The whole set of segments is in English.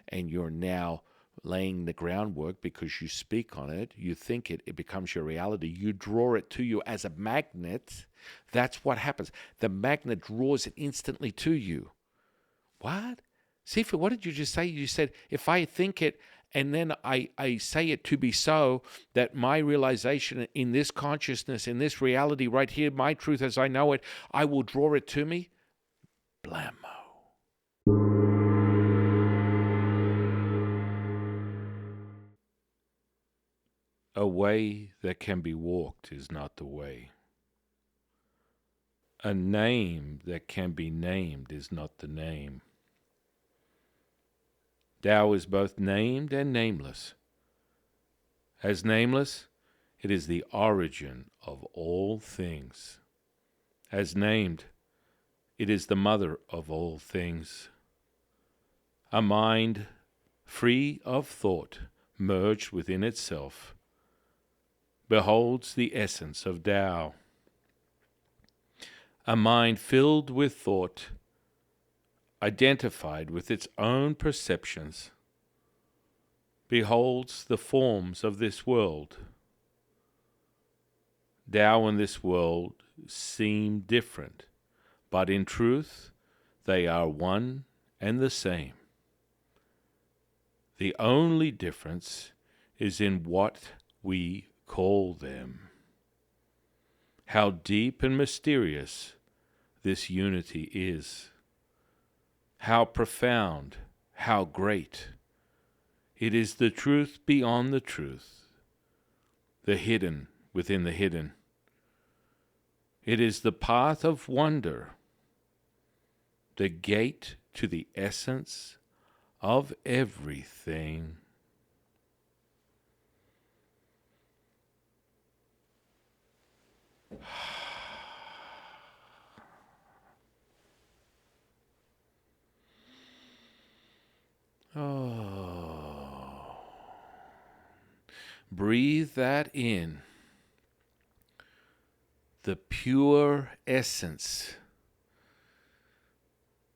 and you're now laying the groundwork because you speak on it, you think it, it becomes your reality, you draw it to you as a magnet. That's what happens. The magnet draws it instantly to you. What? Sifu, what did you just say? You said, if I think it and then I say it to be so, that my realization in this consciousness, in this reality right here, my truth as I know it, I will draw it to me? Blammo. A way that can be walked is not the way. A name that can be named is not the name. Tao is both named and nameless. As nameless, it is the origin of all things. As named, it is the mother of all things. A mind free of thought, merged within itself, beholds the essence of Tao. A mind filled with thought, identified with its own perceptions, beholds the forms of this world. Tao and this world seem different, but in truth they are one and the same. The only difference is in what we call them. How deep and mysterious this unity is. How profound, how great. It is the truth beyond the truth, the hidden within the hidden. It is the path of wonder, the gate to the essence of everything. Oh. Breathe that in. The pure essence.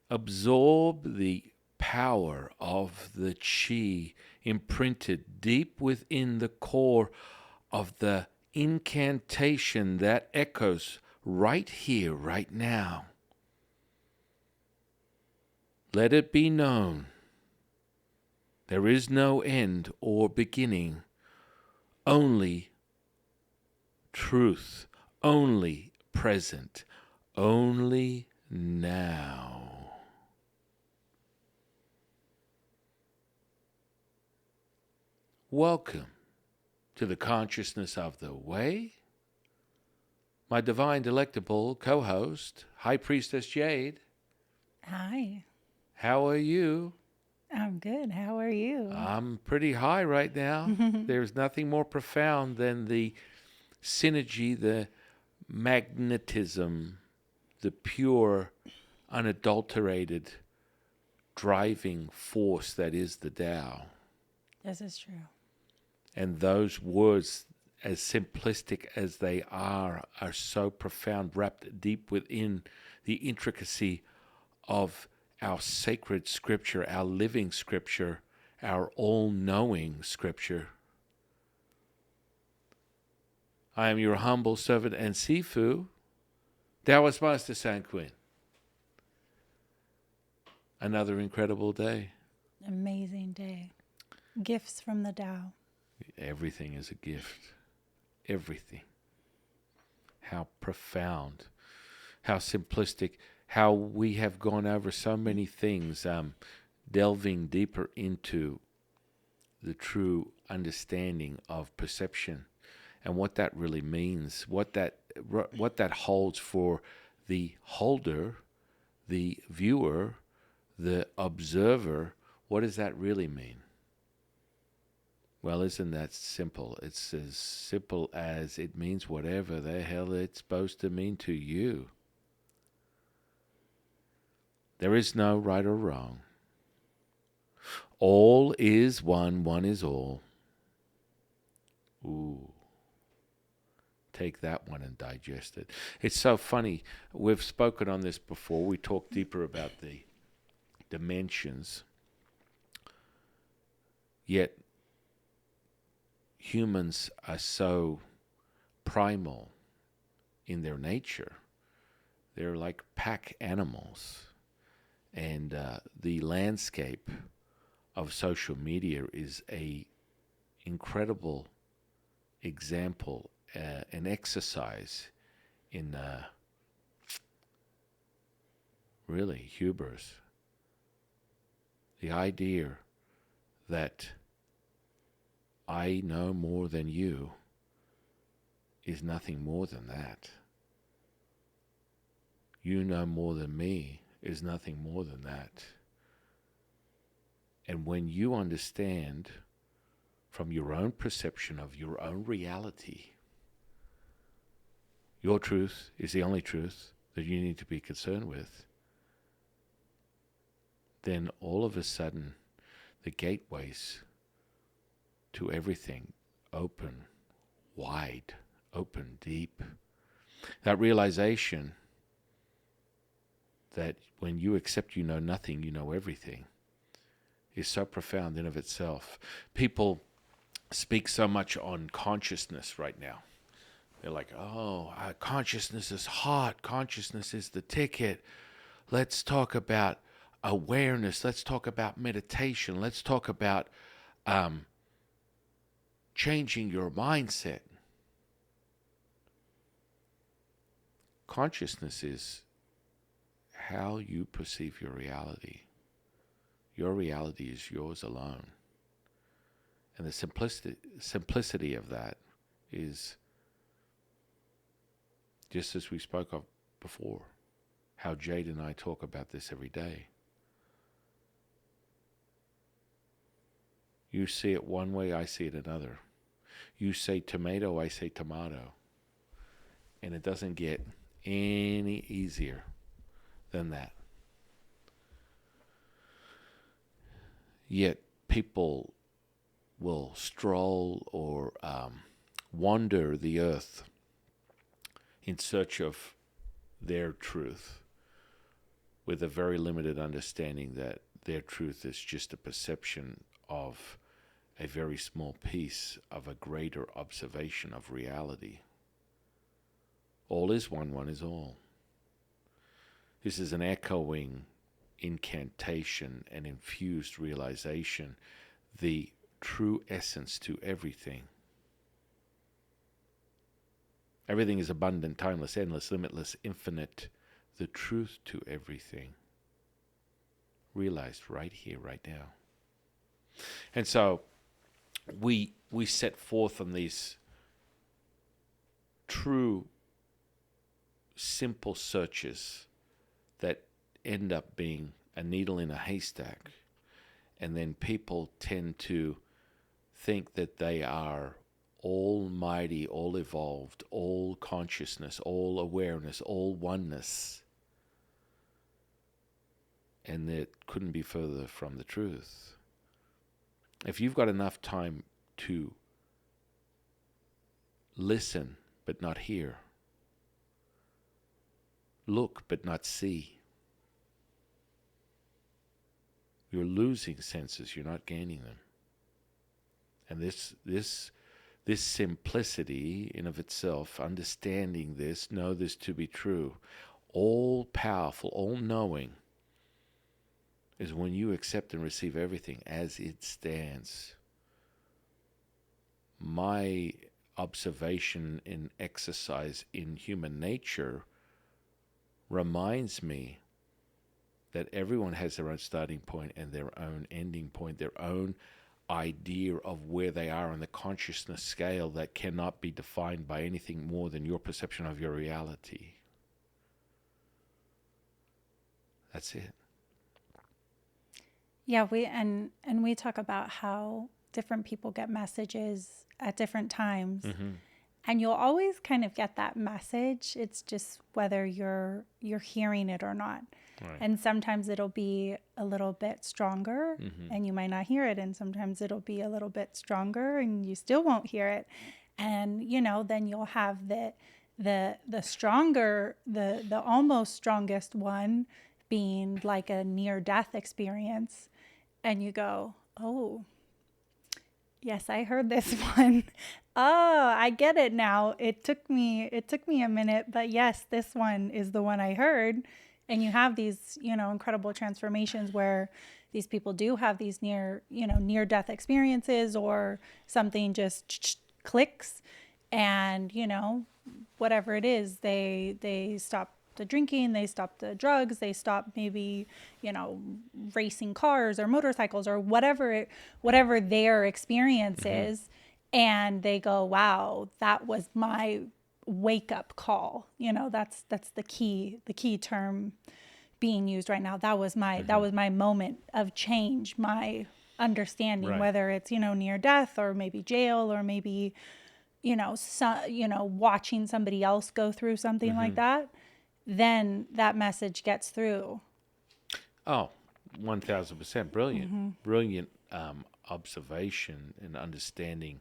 Absorb the power of the chi imprinted deep within the core of the incantation that echoes right here, right now. Let it be known. There is no end or beginning, only truth, only present, only now. Welcome to the consciousness of the way. My divine delectable co-host, High Priestess Jade. Hi. How are you? I'm good. How are you? I'm pretty high right now. There's nothing more profound than the synergy, the magnetism, the pure, unadulterated driving force that is the Tao. This is true. And those words, as simplistic as they are so profound, wrapped deep within the intricacy of our sacred scripture, our living scripture, our all-knowing scripture. I am your humble servant and Sifu, Taoist Master San Qing. Another incredible day. Amazing day. Gifts from the Tao. Everything is a gift. Everything. How profound, how simplistic, how we have gone over so many things, delving deeper into the true understanding of perception and what that really means, what that holds for the holder, the viewer, the observer. What does that really mean? Well, isn't that simple? It's as simple as it means whatever the hell it's supposed to mean to you. There is no right or wrong. All is one, one is all. Ooh. Take that one and digest it. It's so funny. We've spoken on this before. We talked deeper about the dimensions. Yet humans are so primal in their nature. They're like pack animals. And the landscape of social media is a incredible example, an exercise in really hubris. The idea that I know more than you is nothing more than that. You know more than me is nothing more than that. And when you understand from your own perception of your own reality, your truth is the only truth that you need to be concerned with, then all of a sudden the gateways to everything open wide, open deep. That realization that when you accept you know nothing, you know everything, is so profound in of itself. People speak so much on consciousness right now. They're like, oh, consciousness is hot. Consciousness is the ticket. Let's talk about awareness. Let's talk about meditation. Let's talk about changing your mindset. Consciousness is how you perceive your reality. Your reality is yours alone. And the simplicity of that is just as we spoke of before, how Jade and I talk about this every day. You see it one way, I see it another. You say tomato, I say tomato. And it doesn't get any easier than that. Yet people will stroll or wander the earth in search of their truth with a very limited understanding that their truth is just a perception of a very small piece of a greater observation of reality. All is one, one is all. This is an echoing incantation and infused realization, the true essence to everything. Everything is abundant, timeless, endless, limitless, infinite. The truth to everything realized right here, right now. And so we set forth on these true, simple searches that end up being a needle in a haystack. And then people tend to think that they are almighty, all evolved, all consciousness, all awareness, all oneness. And that couldn't be further from the truth. If you've got enough time to listen but not hear, look but not see, you're losing senses, you're not gaining them. And this simplicity in of itself, understanding this, know this to be true, all powerful, all knowing, is when you accept and receive everything as it stands. My observation and exercise in human nature reminds me that everyone has their own starting point and their own ending point, their own idea of where they are on the consciousness scale that cannot be defined by anything more than your perception of your reality. That's it. Yeah, we talk about how different people get messages at different times. Mm-hmm. And you'll always kind of get that message. It's just whether you're hearing it or not. Right. And sometimes it'll be a little bit stronger, Mm-hmm. and you might not hear it. And sometimes it'll be a little bit stronger and you still won't hear it. And, then you'll have the stronger, the almost strongest one being like a near-death experience. And you go, oh, Yes, I heard this one. Oh, I get it now. It took me a minute, but yes, this one is the one I heard. And you have these, incredible transformations where these people do have these near death experiences, or something just clicks, and, whatever it is, they stop the drinking, they stop the drugs, they stop maybe, racing cars or motorcycles or whatever their experience is, and they go, wow, that was my wake up call. That's the key term being used right now. That was my moment of change, my understanding, Right. whether it's, near death, or maybe jail, or maybe, watching somebody else go through something like that. Then that message gets through. Oh, 1000%. Brilliant. Brilliant observation and understanding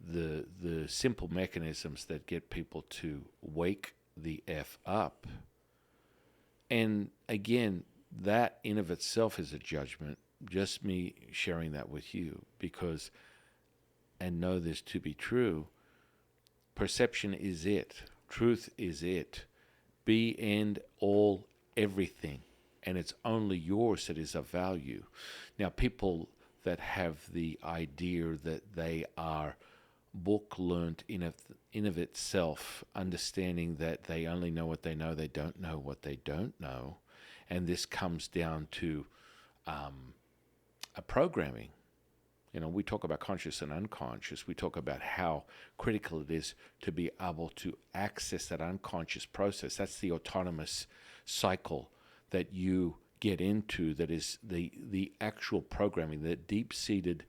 the simple mechanisms that get people to wake the F up. And again, that in of itself is a judgment. Just me sharing that with you, because, and know this to be true, perception is it. Truth is it. Be and all everything. And it's only yours that is of value. Now, people that have the idea that they are book learnt in of itself, understanding that they only know what they know, they don't know what they don't know, and this comes down to a programming. We talk about conscious and unconscious. We talk about how critical it is to be able to access that unconscious process. That's the autonomous cycle that you get into, that is the actual programming, the deep-seated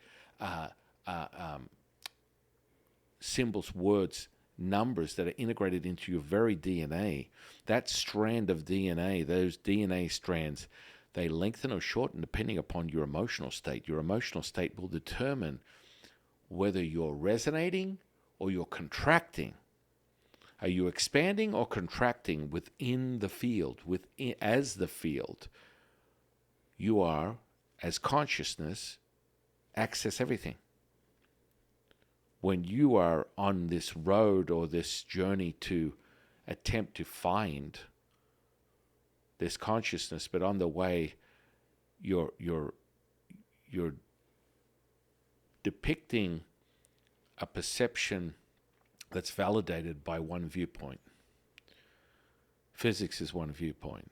symbols, words, numbers that are integrated into your very DNA. That strand of DNA, those DNA strands, they lengthen or shorten depending upon your emotional state. Your emotional state will determine whether you're resonating or you're contracting. Are you expanding or contracting within the field, as the field? You are, as consciousness, access everything. When you are on this road or this journey to attempt to find this consciousness, but on the way you're depicting a perception that's validated by one viewpoint. Physics is one viewpoint.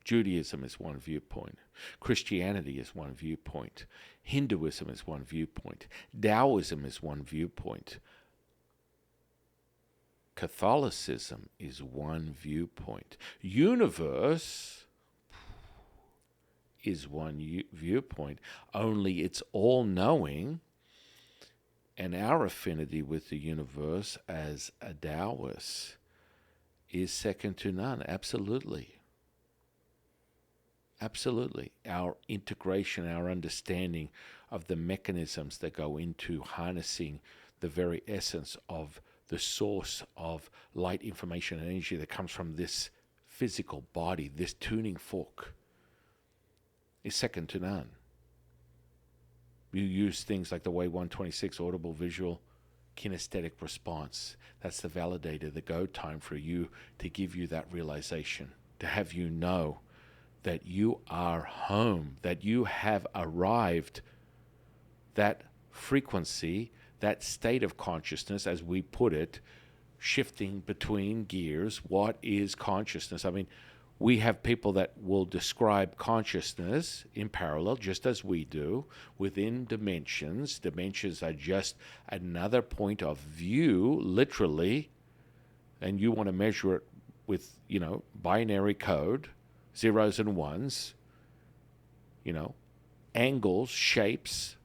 Judaism is one viewpoint. Christianity is one viewpoint. Hinduism is one viewpoint. Taoism is one viewpoint. Catholicism is one viewpoint. Universe is one viewpoint, only it's all-knowing, and our affinity with the universe as a Taoist is second to none. Absolutely. Absolutely. Our integration, our understanding of the mechanisms that go into harnessing the very essence of the source of light, information, and energy that comes from this physical body, this tuning fork, is second to none. You use things like the Way 126 audible, visual, kinesthetic response. That's the validator, the go time for you to give you that realization, to have you know that you are home, that you have arrived, that frequency, that state of consciousness, as we put it, shifting between gears. What is consciousness? I mean, we have people that will describe consciousness in parallel, just as we do, within dimensions. Dimensions are just another point of view, literally, and you want to measure it with, binary code, zeros and ones, angles, shapes,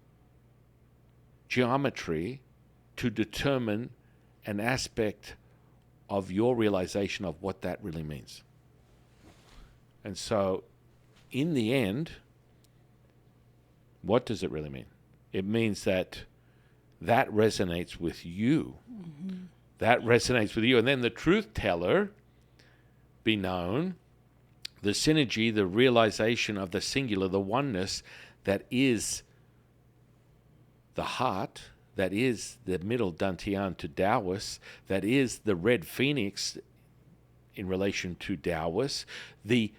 geometry, to determine an aspect of your realization of what that really means. And so, in the end, what does it really mean? It means that resonates with you. Mm-hmm. That resonates with you. And then the truth teller, be known, the synergy, the realization of the singular, the oneness that is the heart, that is the middle dantian to Taoist, that is the red phoenix in relation to Taoist, the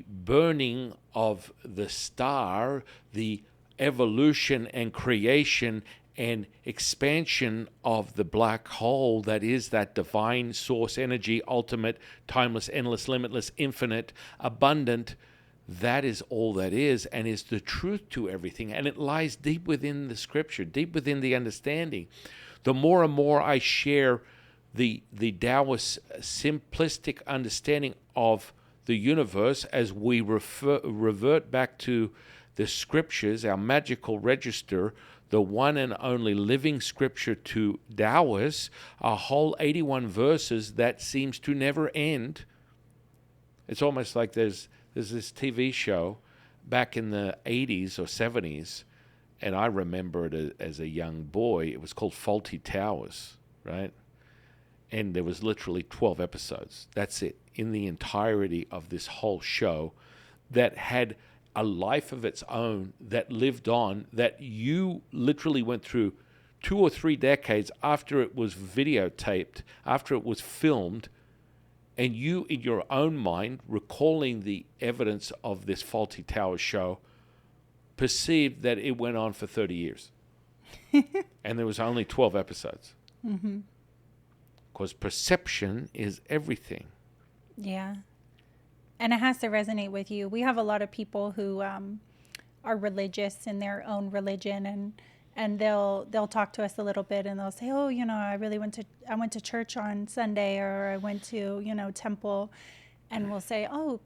burning of the star, the evolution and creation and expansion of the black hole, that is that divine source energy, ultimate, timeless, endless, limitless, infinite, abundant. That is all that is, and is the truth to everything. And it lies deep within the scripture, deep within the understanding. The more and more I share the Taoist simplistic understanding of the universe, as we revert back to the scriptures, our magical register, the one and only living scripture to Taoists, a whole 81 verses that seems to never end. It's almost like there's this TV show back in the 80s or 70s, and I remember it as a young boy. It was called Faulty Towers, right? And there was literally 12 episodes. That's it, in the entirety of this whole show, that had a life of its own, that lived on, that you literally went through 2 or 3 decades after it was videotaped, after it was filmed, and you, in your own mind, recalling the evidence of this Faulty Towers show, perceived that it went on for 30 years. And there was only 12 episodes. Mm-hmm. Because perception is everything. Yeah. And it has to resonate with you. We have a lot of people who are religious in their own religion, and they'll talk to us a little bit, and they'll say, oh, I went to church on Sunday, or I went to, temple, and we'll say, oh,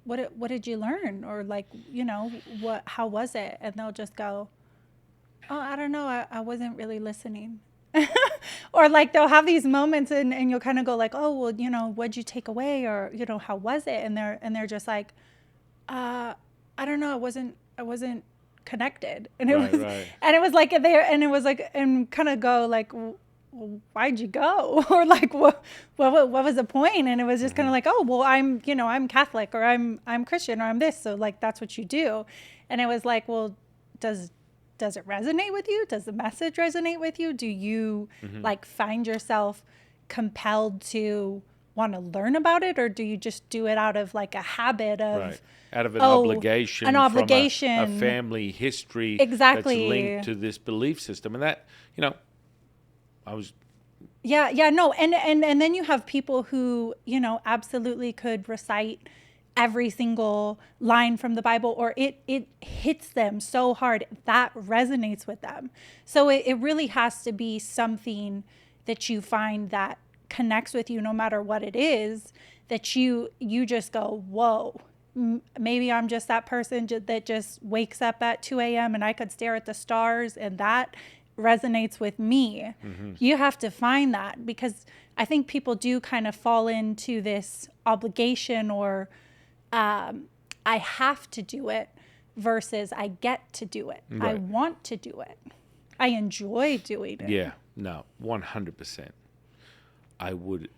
what did you learn? Or like, how was it? And they'll just go, oh, I don't know. I wasn't really listening. Or like they'll have these moments and you'll kind of go like, oh, well, what'd you take away? Or, how was it? And they're just like, I don't know. I wasn't connected. And it was, right. And it was like there, and it was like, and kind of go like, why'd you go? Or like, what was the point? And it was just kind of like, oh, well, I'm Catholic, or I'm Christian, or I'm this. So like, that's what you do. And it was like, well, does it resonate with you? Does the message resonate with you? Do you like find yourself compelled to want to learn about it, or do you just do it out of like a habit of, right, out of an obligation, from a family history, exactly, that's linked to this belief system? And that, I was. Yeah, no, and then you have people who absolutely could recite every single line from the Bible, or it hits them so hard that resonates with them. So it really has to be something that you find that connects with you, no matter what it is, that you just go, whoa, maybe I'm just that person that just wakes up at 2 a.m. and I could stare at the stars, and that resonates with me. You have to find that, because I think people do kind of fall into this obligation, or I have to do it versus I get to do it. Right. I want to do it. I enjoy doing it. Yeah, no, 100%. I would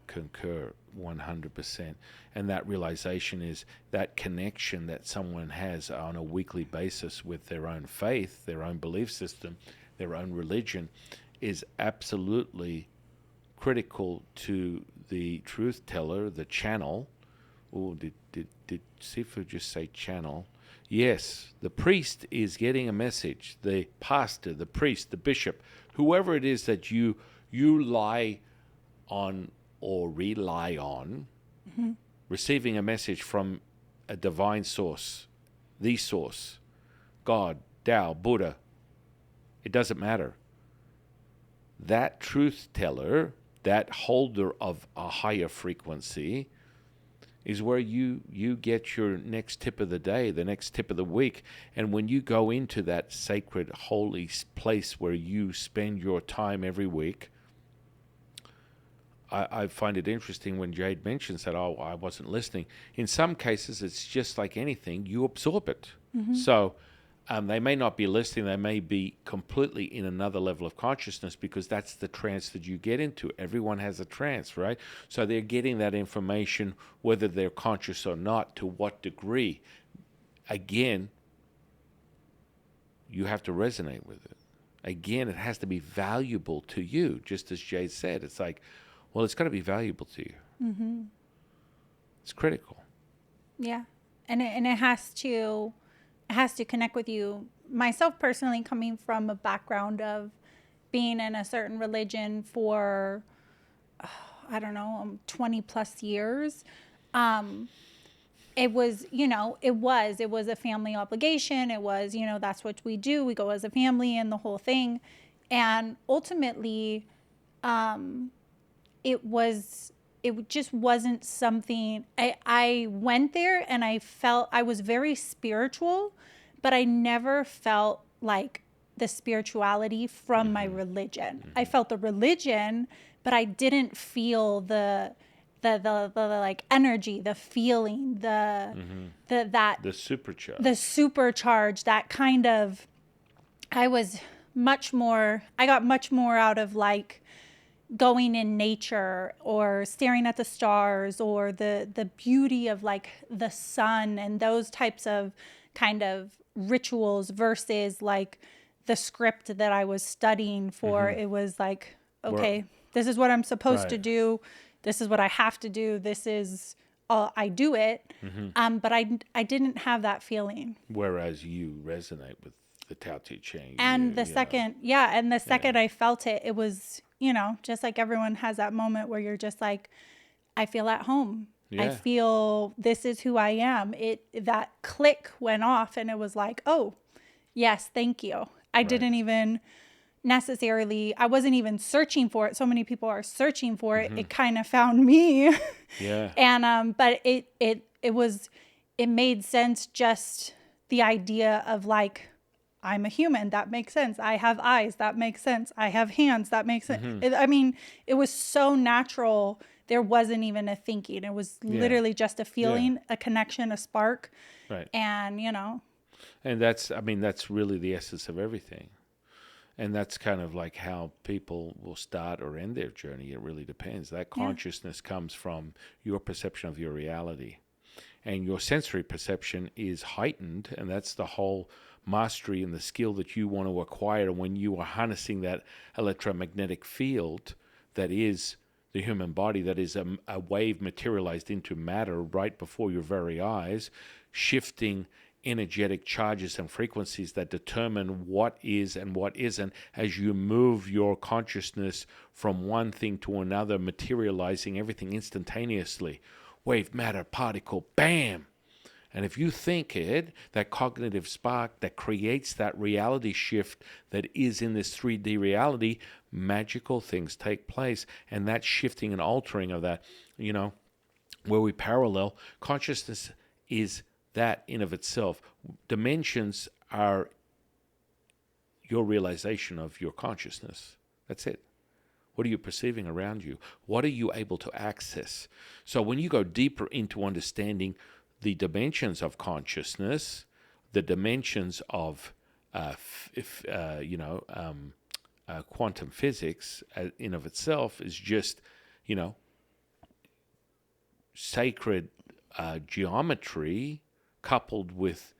concur 100%. And that realization is that connection that someone has on a weekly basis with their own faith, their own belief system, their own religion, is absolutely critical to the truth teller, the channel. Oh, did Sifu just say channel? Yes, the priest is getting a message. The pastor, the priest, the bishop, whoever it is that you lie on or rely on, receiving a message from a divine source, the source, God, Tao, Buddha, it doesn't matter. That truth teller, that holder of a higher frequency, is where you get your next tip of the day, the next tip of the week. And when you go into that sacred, holy place where you spend your time every week, I find it interesting when Jade mentions that, oh, I wasn't listening. In some cases, it's just like anything, you absorb it. So they may not be listening, they may be completely in another level of consciousness, because that's the trance that you get into. Everyone has a trance, right? So they're getting that information, whether they're conscious or not, to what degree. Again, you have to resonate with it. Again, it has to be valuable to you, just as Jay said. It's like, well, it's got to be valuable to you. Mm-hmm. It's critical. Yeah. And it has to connect with you. Myself personally, coming from a background of being in a certain religion for, I don't know, 20 plus years, it was, it was a family obligation. It was, that's what we do. We go as a family and the whole thing. And ultimately, it just wasn't something. I went there and I felt I was very spiritual, but I never felt like the spirituality from my religion. I felt the religion, but I didn't feel the like energy, the feeling, the supercharge, that kind of. I got much more out of like going in nature or staring at the stars or the beauty of like the sun and those types of kind of rituals versus like the script that I was studying for. It was like, okay, this is what I'm supposed to do. This is what I have to do. This is I do it. But I didn't have that feeling. Whereas you resonate with the Tao Te Ching. And the second I felt it, it was, just like everyone has that moment where you're just like, I feel at home. I feel this is who I am. That click went off and it was like, oh, yes, thank you. I didn't even necessarily, I wasn't even searching for it. So many people are searching for it. It kind of found me. Yeah. And, but it made sense. Just the idea of like, I'm a human. That makes sense. I have eyes. That makes sense. I have hands. That makes sense. It was so natural. There wasn't even a thinking. It was literally just a feeling, a connection, a spark. Right. And, And that's really the essence of everything. And that's kind of like how people will start or end their journey. It really depends. That consciousness comes from your perception of your reality. And your sensory perception is heightened, and that's the whole mastery and the skill that you want to acquire when you are harnessing that electromagnetic field that is the human body, that is a wave materialized into matter right before your very eyes, shifting energetic charges and frequencies that determine what is and what isn't as you move your consciousness from one thing to another, materializing everything instantaneously. Wave, matter, particle, bam! And if you think it, that cognitive spark that creates that reality shift that is in this 3D reality, magical things take place. And that shifting and altering of that, where we parallel, consciousness is that in of itself. Dimensions are your realization of your consciousness. That's it. What are you perceiving around you? What are you able to access? So when you go deeper into understanding the dimensions of consciousness, the dimensions of quantum physics in of itself is just, sacred geometry coupled with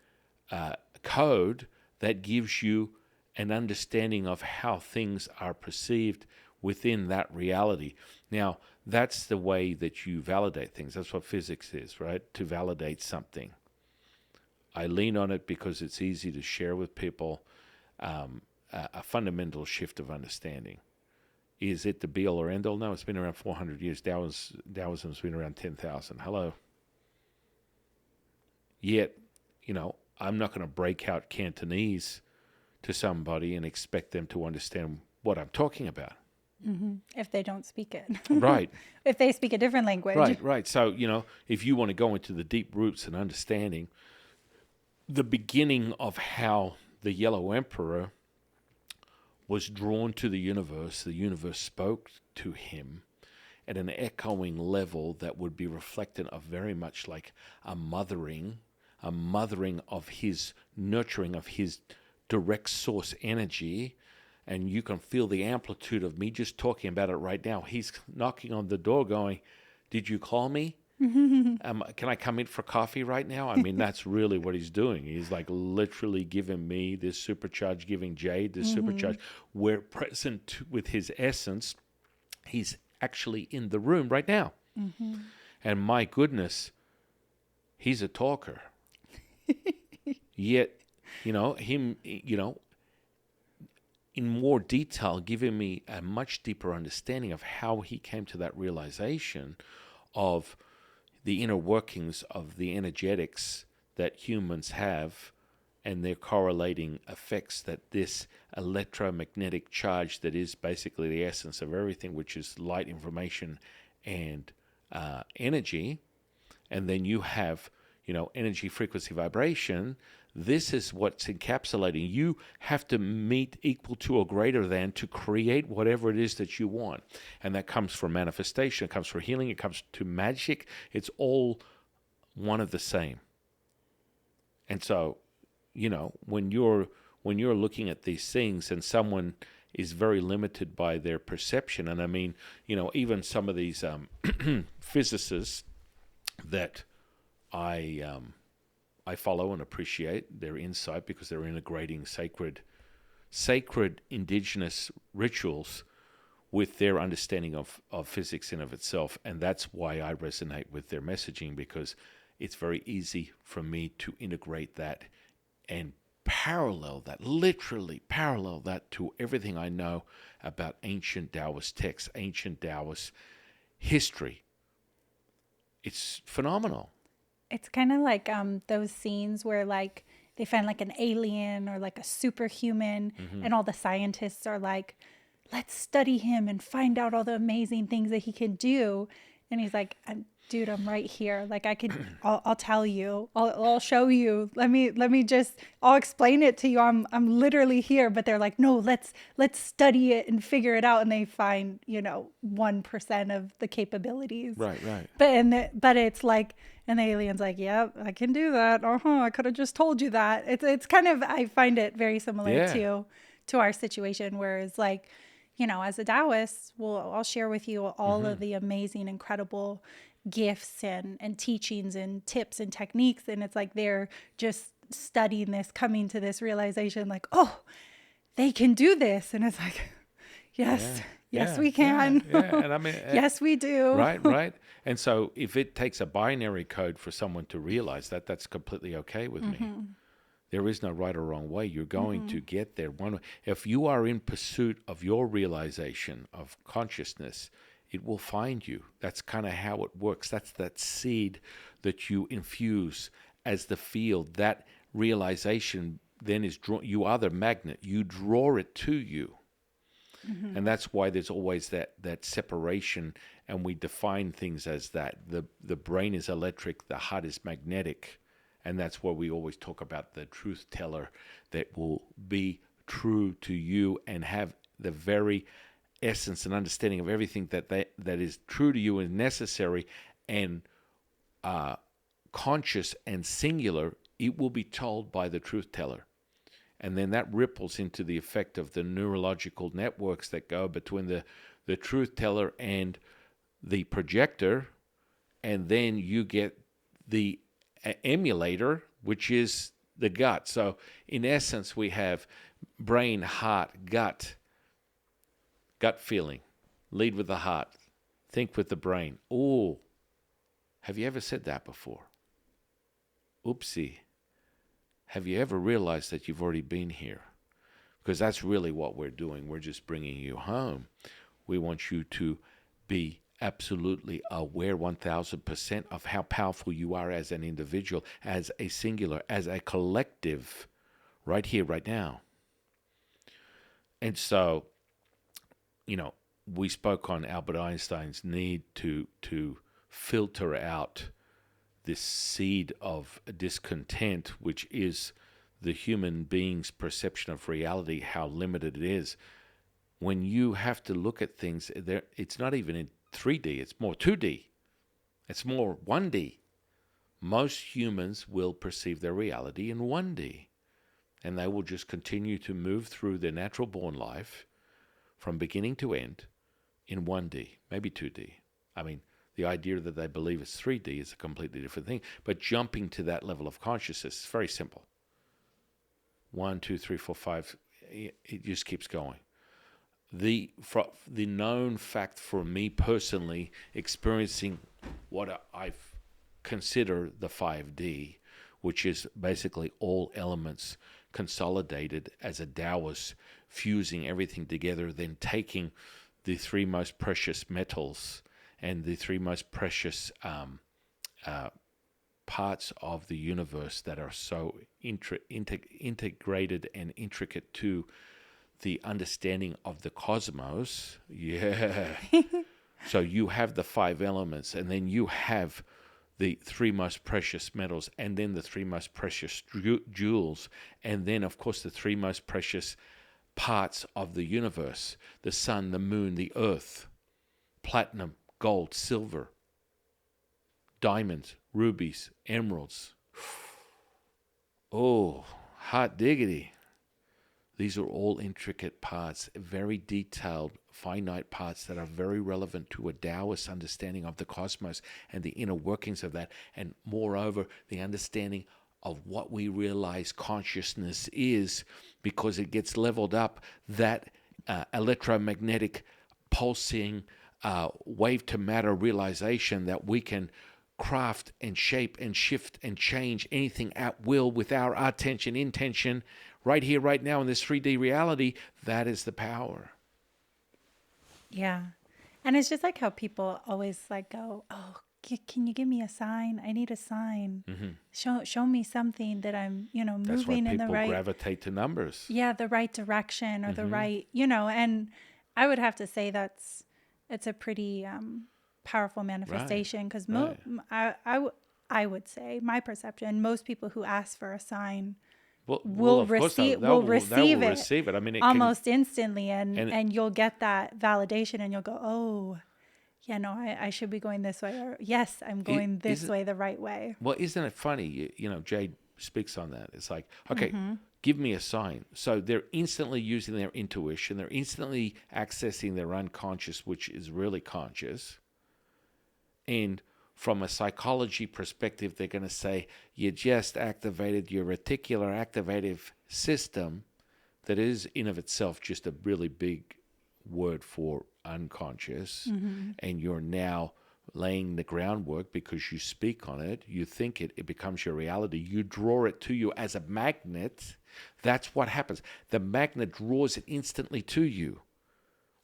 code that gives you an understanding of how things are perceived within that reality. Now, that's the way that you validate things. That's what physics is, right? To validate something. I lean on it because it's easy to share with people a fundamental shift of understanding. Is it the be-all or end-all? No, it's been around 400 years. Taoism's been around 10,000. Hello. Yet, I'm not going to break out Cantonese to somebody and expect them to understand what I'm talking about. If they don't speak it. Right. If they speak a different language. Right. So, if you want to go into the deep roots and understanding the beginning of how the Yellow Emperor was drawn to the universe spoke to him at an echoing level that would be reflected of very much like a mothering of his nurturing of his direct source energy. And you can feel the amplitude of me just talking about it right now. He's knocking on the door going, did you call me? Can I come in for coffee right now? I mean, that's really what he's doing. He's like literally giving me this supercharge, giving Jade this supercharge. We're present with his essence. He's actually in the room right now. And my goodness, he's a talker. Yet, him, in more detail, giving me a much deeper understanding of how he came to that realization of the inner workings of the energetics that humans have and their correlating effects, that this electromagnetic charge that is basically the essence of everything, which is light, information, and energy, and then you have, energy, frequency, vibration. This is what's encapsulating. You have to meet equal to or greater than to create whatever it is that you want. And that comes from manifestation. It comes from healing. It comes to magic. It's all one of the same. And so, when you're looking at these things and someone is very limited by their perception, and I mean, even some of these physicists that I follow and appreciate their insight because they're integrating sacred indigenous rituals with their understanding of physics in of itself. And that's why I resonate with their messaging, because it's very easy for me to integrate that and literally parallel that to everything I know about ancient Taoist texts, ancient Taoist history. It's phenomenal. It's kind of like those scenes where like they find like an alien or like a superhuman, and all the scientists are like, let's study him and find out all the amazing things that he can do. And he's like, dude, I'm right here. Like I'll tell you, I'll show you. Let me just, I'll explain it to you. I'm literally here. But they're like, no, let's study it and figure it out. And they find, 1% of the capabilities. Right. But it's like, and the alien's like, yeah, I can do that. I could have just told you that. It's kind of, I find it very similar to our situation, where it's like, as a Taoist, I'll share with you all of the amazing, incredible gifts and teachings and tips and techniques. And it's like they're just studying this, coming to this realization like, oh, they can do this. And it's like, yes, we can. Yeah. And I mean, yes, we do. Right. And so if it takes a binary code for someone to realize that, that's completely okay with me. There is no right or wrong way. You're going to get there. If you are in pursuit of your realization of consciousness, it will find you. That's kind of how it works. That's that seed that you infuse as the field. That realization then is drawn. You are the magnet. You draw it to you. And that's why there's always that separation, and we define things as that. The brain is electric, the heart is magnetic. And that's where we always talk about the truth teller that will be true to you and have the very essence and understanding of everything that is true to you and necessary and conscious and singular. It will be told by the truth teller. And then that ripples into the effect of the neurological networks that go between the truth teller and the projector. And then you get the emulator, which is the gut. So in essence, we have brain, heart, gut feeling. Lead with the heart. Think with the brain. Oh, have you ever said that before? Oopsie. Have you ever realized that you've already been here? Because that's really what we're doing. We're just bringing you home. We want you to be absolutely aware 1000% of how powerful you are as an individual, as a singular, as a collective, right here, right now. And so, we spoke on Albert Einstein's need to filter out this seed of discontent, which is the human being's perception of reality, how limited it is. When you have to look at things, it's not even in 3D, it's more 2D. It's more 1D. Most humans will perceive their reality in 1D. And they will just continue to move through their natural born life from beginning to end in 1D, maybe 2D. I mean, The idea that they believe it's 3D is a completely different thing. But jumping to that level of consciousness is very simple. 1, 2, 3, 4, 5. It just keeps going. The known fact for me personally, experiencing what I consider the 5D, which is basically all elements consolidated as a Taoist, fusing everything together, then taking the three most precious metals and the three most precious parts of the universe that are so integrated and intricate to the understanding of the cosmos. Yeah. So you have the 5 elements, and then you have the 3 most precious metals, and then the 3 most precious jewels, and then, of course, the 3 most precious parts of the universe: the sun, the moon, the earth, platinum, gold, silver, diamonds, rubies, emeralds. Oh, hot diggity. These are all intricate parts, very detailed, finite parts that are very relevant to a Taoist understanding of the cosmos and the inner workings of that, and moreover, the understanding of what we realize consciousness is, because it gets leveled up, that electromagnetic pulsing wave to matter realization that we can craft and shape and shift and change anything at will with our attention, intention, right here, right now in this 3D reality. That is the power. Yeah. And it's just like how people always like go, oh, can you give me a sign? I need a sign. Mm-hmm. Show me something that I'm, That's why moving in the right. People gravitate to numbers. Yeah, the right direction or the right, and I would have to say it's a pretty powerful manifestation, because I would say, my perception, most people who ask for a sign will receive it. I mean, almost instantly, and you'll get that validation, and you'll go, oh, yeah, no, I should be going this way, or yes, I'm going this way, the right way. Well, isn't it funny? Jade speaks on that. It's like, okay, give me a sign. So they're instantly using their intuition. They're instantly accessing their unconscious, which is really conscious. And from a psychology perspective, they're going to say, you just activated your reticular activative system. That is in of itself just a really big word for unconscious. Mm-hmm. And you're now laying the groundwork because you speak on it, you think it, it becomes your reality. You draw it to you as a magnet. That's what happens. The magnet draws it instantly to you.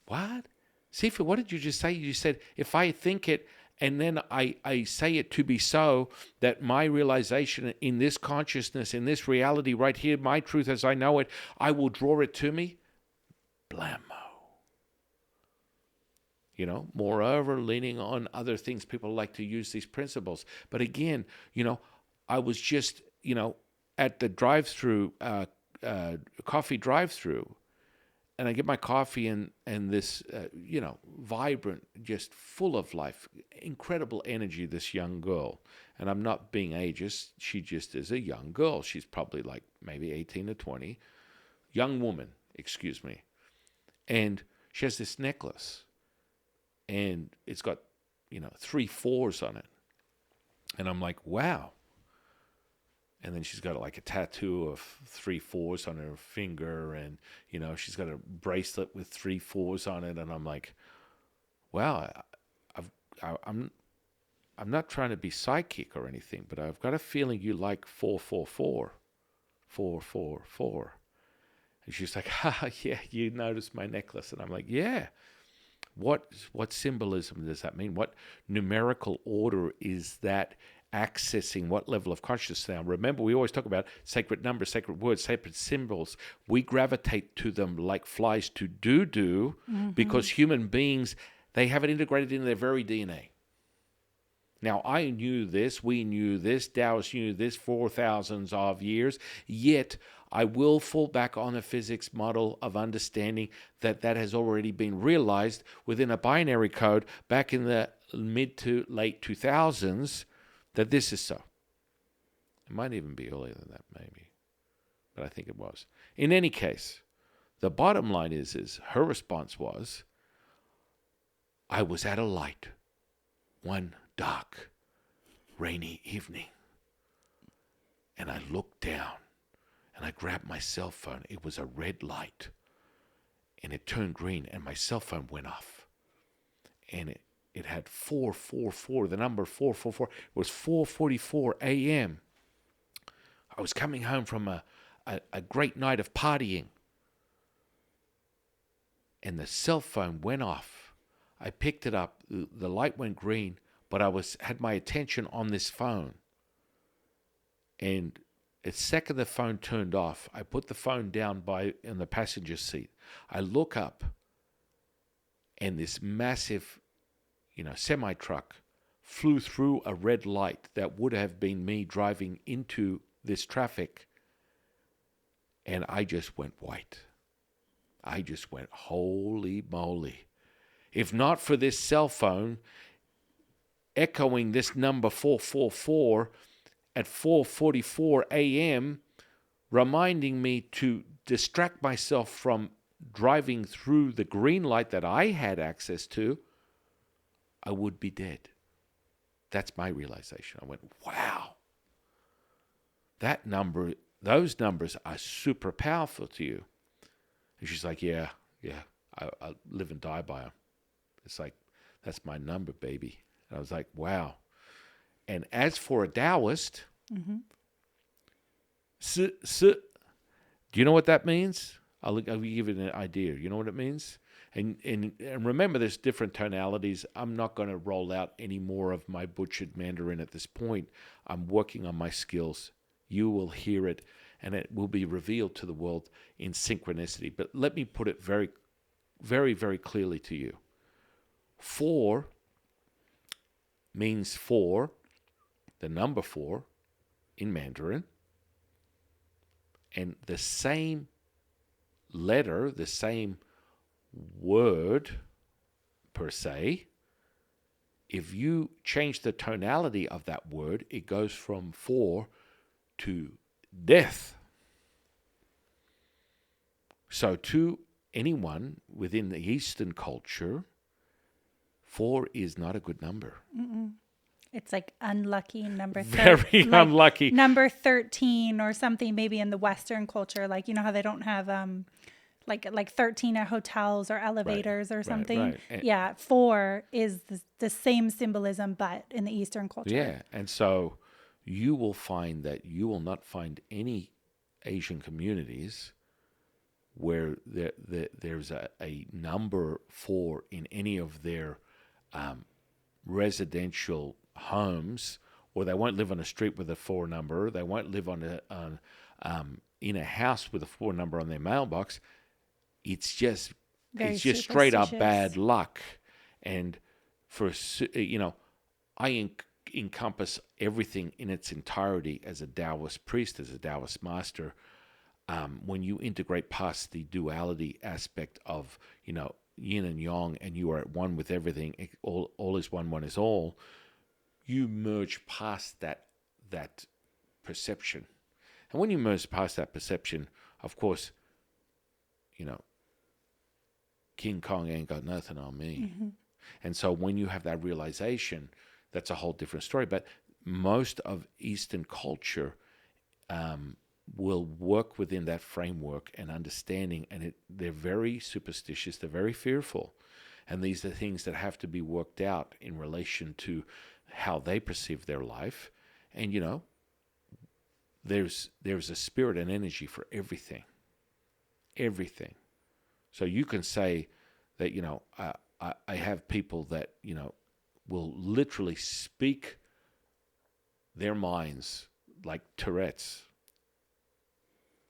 What? Sifu, what did you just say? You said, if I think it, and then I say it to be so, that my realization in this consciousness, in this reality right here, my truth as I know it, I will draw it to me. Blammo. Moreover, leaning on other things, people like to use these principles. But again, I was just, at the drive-through, coffee drive-through, and I get my coffee and this, vibrant, just full of life, incredible energy, this young girl. And I'm not being ageist. She just is a young girl. She's probably like maybe 18 to 20. Young woman, excuse me. And she has this necklace. And it's got, 3 4s on it. And I'm like, wow. And then she's got like a tattoo of 3 4s on her finger, and she's got a bracelet with 3 4s on it, and I'm like, wow, I'm not trying to be psychic or anything, but I've got a feeling you like 444, 444. And she's like, yeah, you noticed my necklace, and I'm like, yeah. What symbolism does that mean? What numerical order is that accessing? What level of consciousness? Now, remember, we always talk about sacred numbers, sacred words, sacred symbols. We gravitate to them like flies to doo-doo, because human beings, they have it integrated in their very DNA. Now, I knew this, we knew this, Taoists knew this for thousands of years, yet I will fall back on a physics model of understanding that has already been realized within a binary code back in the mid to late 2000s, that this is so. It might even be earlier than that, maybe, but I think it was. In any case, the bottom line is her response was, I was at a light. one dark, rainy evening, and I looked down, and I grabbed my cell phone. It was a red light, and it turned green, and my cell phone went off. And it had 444, the number 444. It was 4:44 a.m. I was coming home from a great night of partying, and the cell phone went off. I picked it up. The light went green, but I had my attention on this phone. And the second the phone turned off, I put the phone down in the passenger seat. I look up, and this massive, semi-truck flew through a red light that would have been me driving into this traffic, and I just went white. I just went, holy moly. If not for this cell phone echoing this number 444 at 4:44 a.m., reminding me to distract myself from driving through the green light that I had access to, I would be dead. That's my realization. I went, wow. Those numbers are super powerful to you. And she's like, yeah, I live and die by them. It's like, that's my number, baby. And I was like, wow. And as for a Taoist, do you know what that means? I'll give you an idea. You know what it means? And remember, there's different tonalities. I'm not going to roll out any more of my butchered Mandarin at this point. I'm working on my skills. You will hear it, and it will be revealed to the world in synchronicity. But let me put it very, very, very clearly to you. 4 means 4, the number 4 in Mandarin, and the same letter, the same word per se, if you change the tonality of that word, it goes from 4 to death. So to anyone within the Eastern culture, 4 is not a good number. Mm-mm. It's like unlucky number 13. Very unlucky. Number 13 or something maybe in the Western culture. Like, you know how they don't have like 13 at hotels or elevators or something? Right. Yeah, 4 is the same symbolism, but in the Eastern culture. Yeah, and so you will find that you will not find any Asian communities where there's a number 4 in any of their residential homes, or they won't live on a street with a 4 number. They won't live in a house with a 4 number on their mailbox. It's just straight up bad luck. And for I encompass everything in its entirety as a Taoist priest, as a Taoist master. When you integrate past the duality aspect of yin and yang, and you are at one with everything, all is one, one is all, you merge past that perception. And when you merge past that perception, of course, King Kong ain't got nothing on me. Mm-hmm. And so when you have that realization, that's a whole different story. But most of Eastern culture will work within that framework and understanding, and they're very superstitious, they're very fearful. And these are things that have to be worked out in relation to how they perceive their life. And, there's a spirit and energy for everything. Everything. So you can say that, I have people that, will literally speak their minds like Tourette's.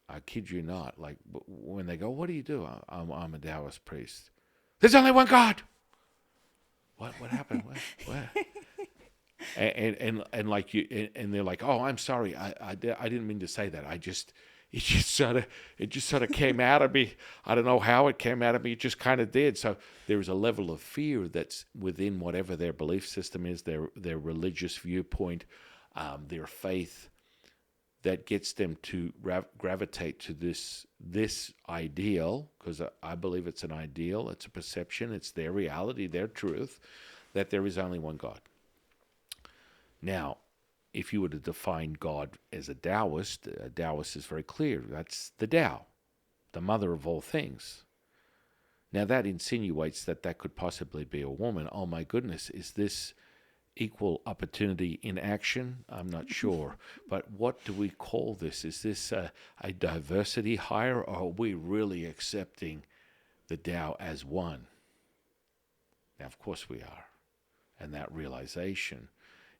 I kid you not. Like when they go, "What do you do?" I'm a Taoist priest. There's only one God. What happened? What? And like you, and they're like, "Oh, I'm sorry. I didn't mean to say that. It just sort of came out of me. I don't know how it came out of me. It just kind of did." So there's a level of fear that's within whatever their belief system is, their religious viewpoint, their faith, that gets them to gravitate to this ideal, because I believe it's an ideal, it's a perception, it's their reality, their truth, that there is only one God. Now, if you were to define God as a Taoist is very clear. That's the Tao, the mother of all things. Now, that insinuates that that could possibly be a woman. Oh, my goodness, is this equal opportunity in action? I'm not sure. But what do we call this? Is this a diversity hire, or are we really accepting the Tao as one? Now, of course we are. And that realization.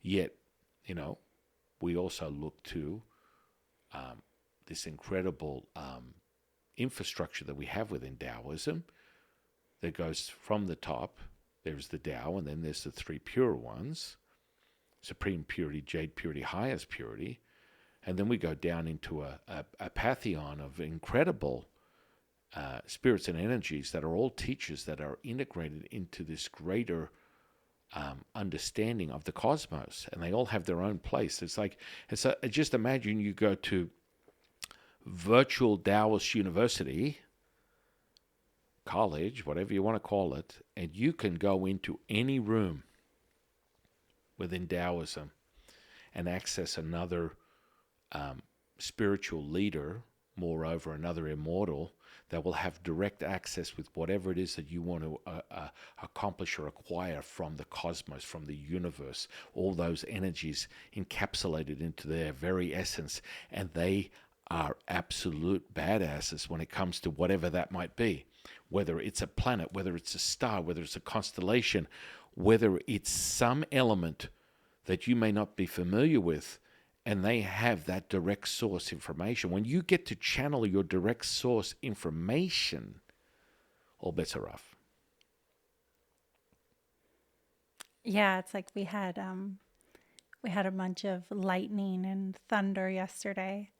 Yet, we also look to this incredible infrastructure that we have within Taoism that goes from the top. There's the Tao, and then there's the three pure ones: supreme purity, jade purity, highest purity. And then we go down into a pantheon of incredible spirits and energies that are all teachers that are integrated into this greater understanding of the cosmos, and they all have their own place. Just imagine you go to virtual Taoist university, college, whatever you want to call it, and you can go into any room within Taoism and access another spiritual leader, moreover another immortal, that will have direct access with whatever it is that you want to accomplish or acquire from the cosmos, from the universe, all those energies encapsulated into their very essence. And they are absolute badasses when it comes to whatever that might be, whether it's a planet, whether it's a star, whether it's a constellation, whether it's some element that you may not be familiar with. And they have that direct source information. When you get to channel your direct source information, all bets are off. Yeah, it's like we had a bunch of lightning and thunder yesterday,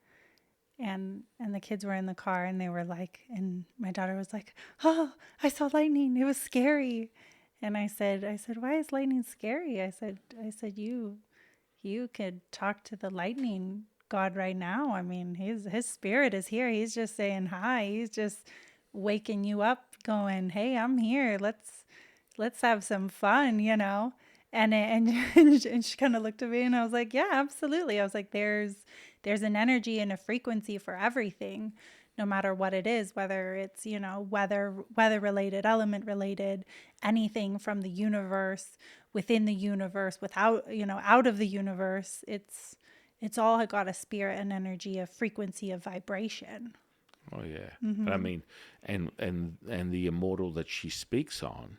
and the kids were in the car, and they were like, and my daughter was like, "Oh, I saw lightning. It was scary." And I said, "Why is lightning scary?" I said, you could talk to the lightning god right now. I mean, his spirit is here. He's just saying hi. He's just waking you up, going, "Hey, I'm here. Let's have some fun," And she kind of looked at me, and I was like, "Yeah, absolutely." I was like, "There's an energy and a frequency for everything, no matter what it is, whether it's weather related, element related, anything from the universe, within the universe, without out of the universe. It's all got a spirit and energy, a frequency, of vibration." Oh yeah, but I mean, and the immortal that she speaks on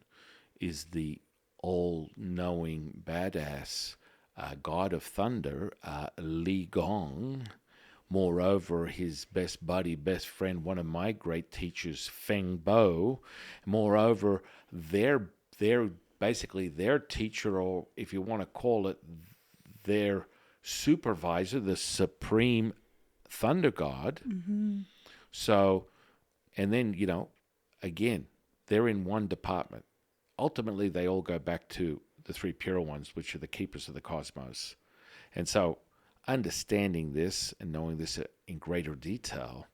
is the all-knowing badass god of thunder, Li Gong. Moreover, his best buddy, best friend, one of my great teachers, Feng Bo. Moreover, they're basically their teacher, or if you want to call it, their supervisor, the supreme thunder god. So, and then, again, they're in one department. Ultimately, they all go back to the three pure ones, which are the keepers of the cosmos. And so, understanding this and knowing this in greater detail,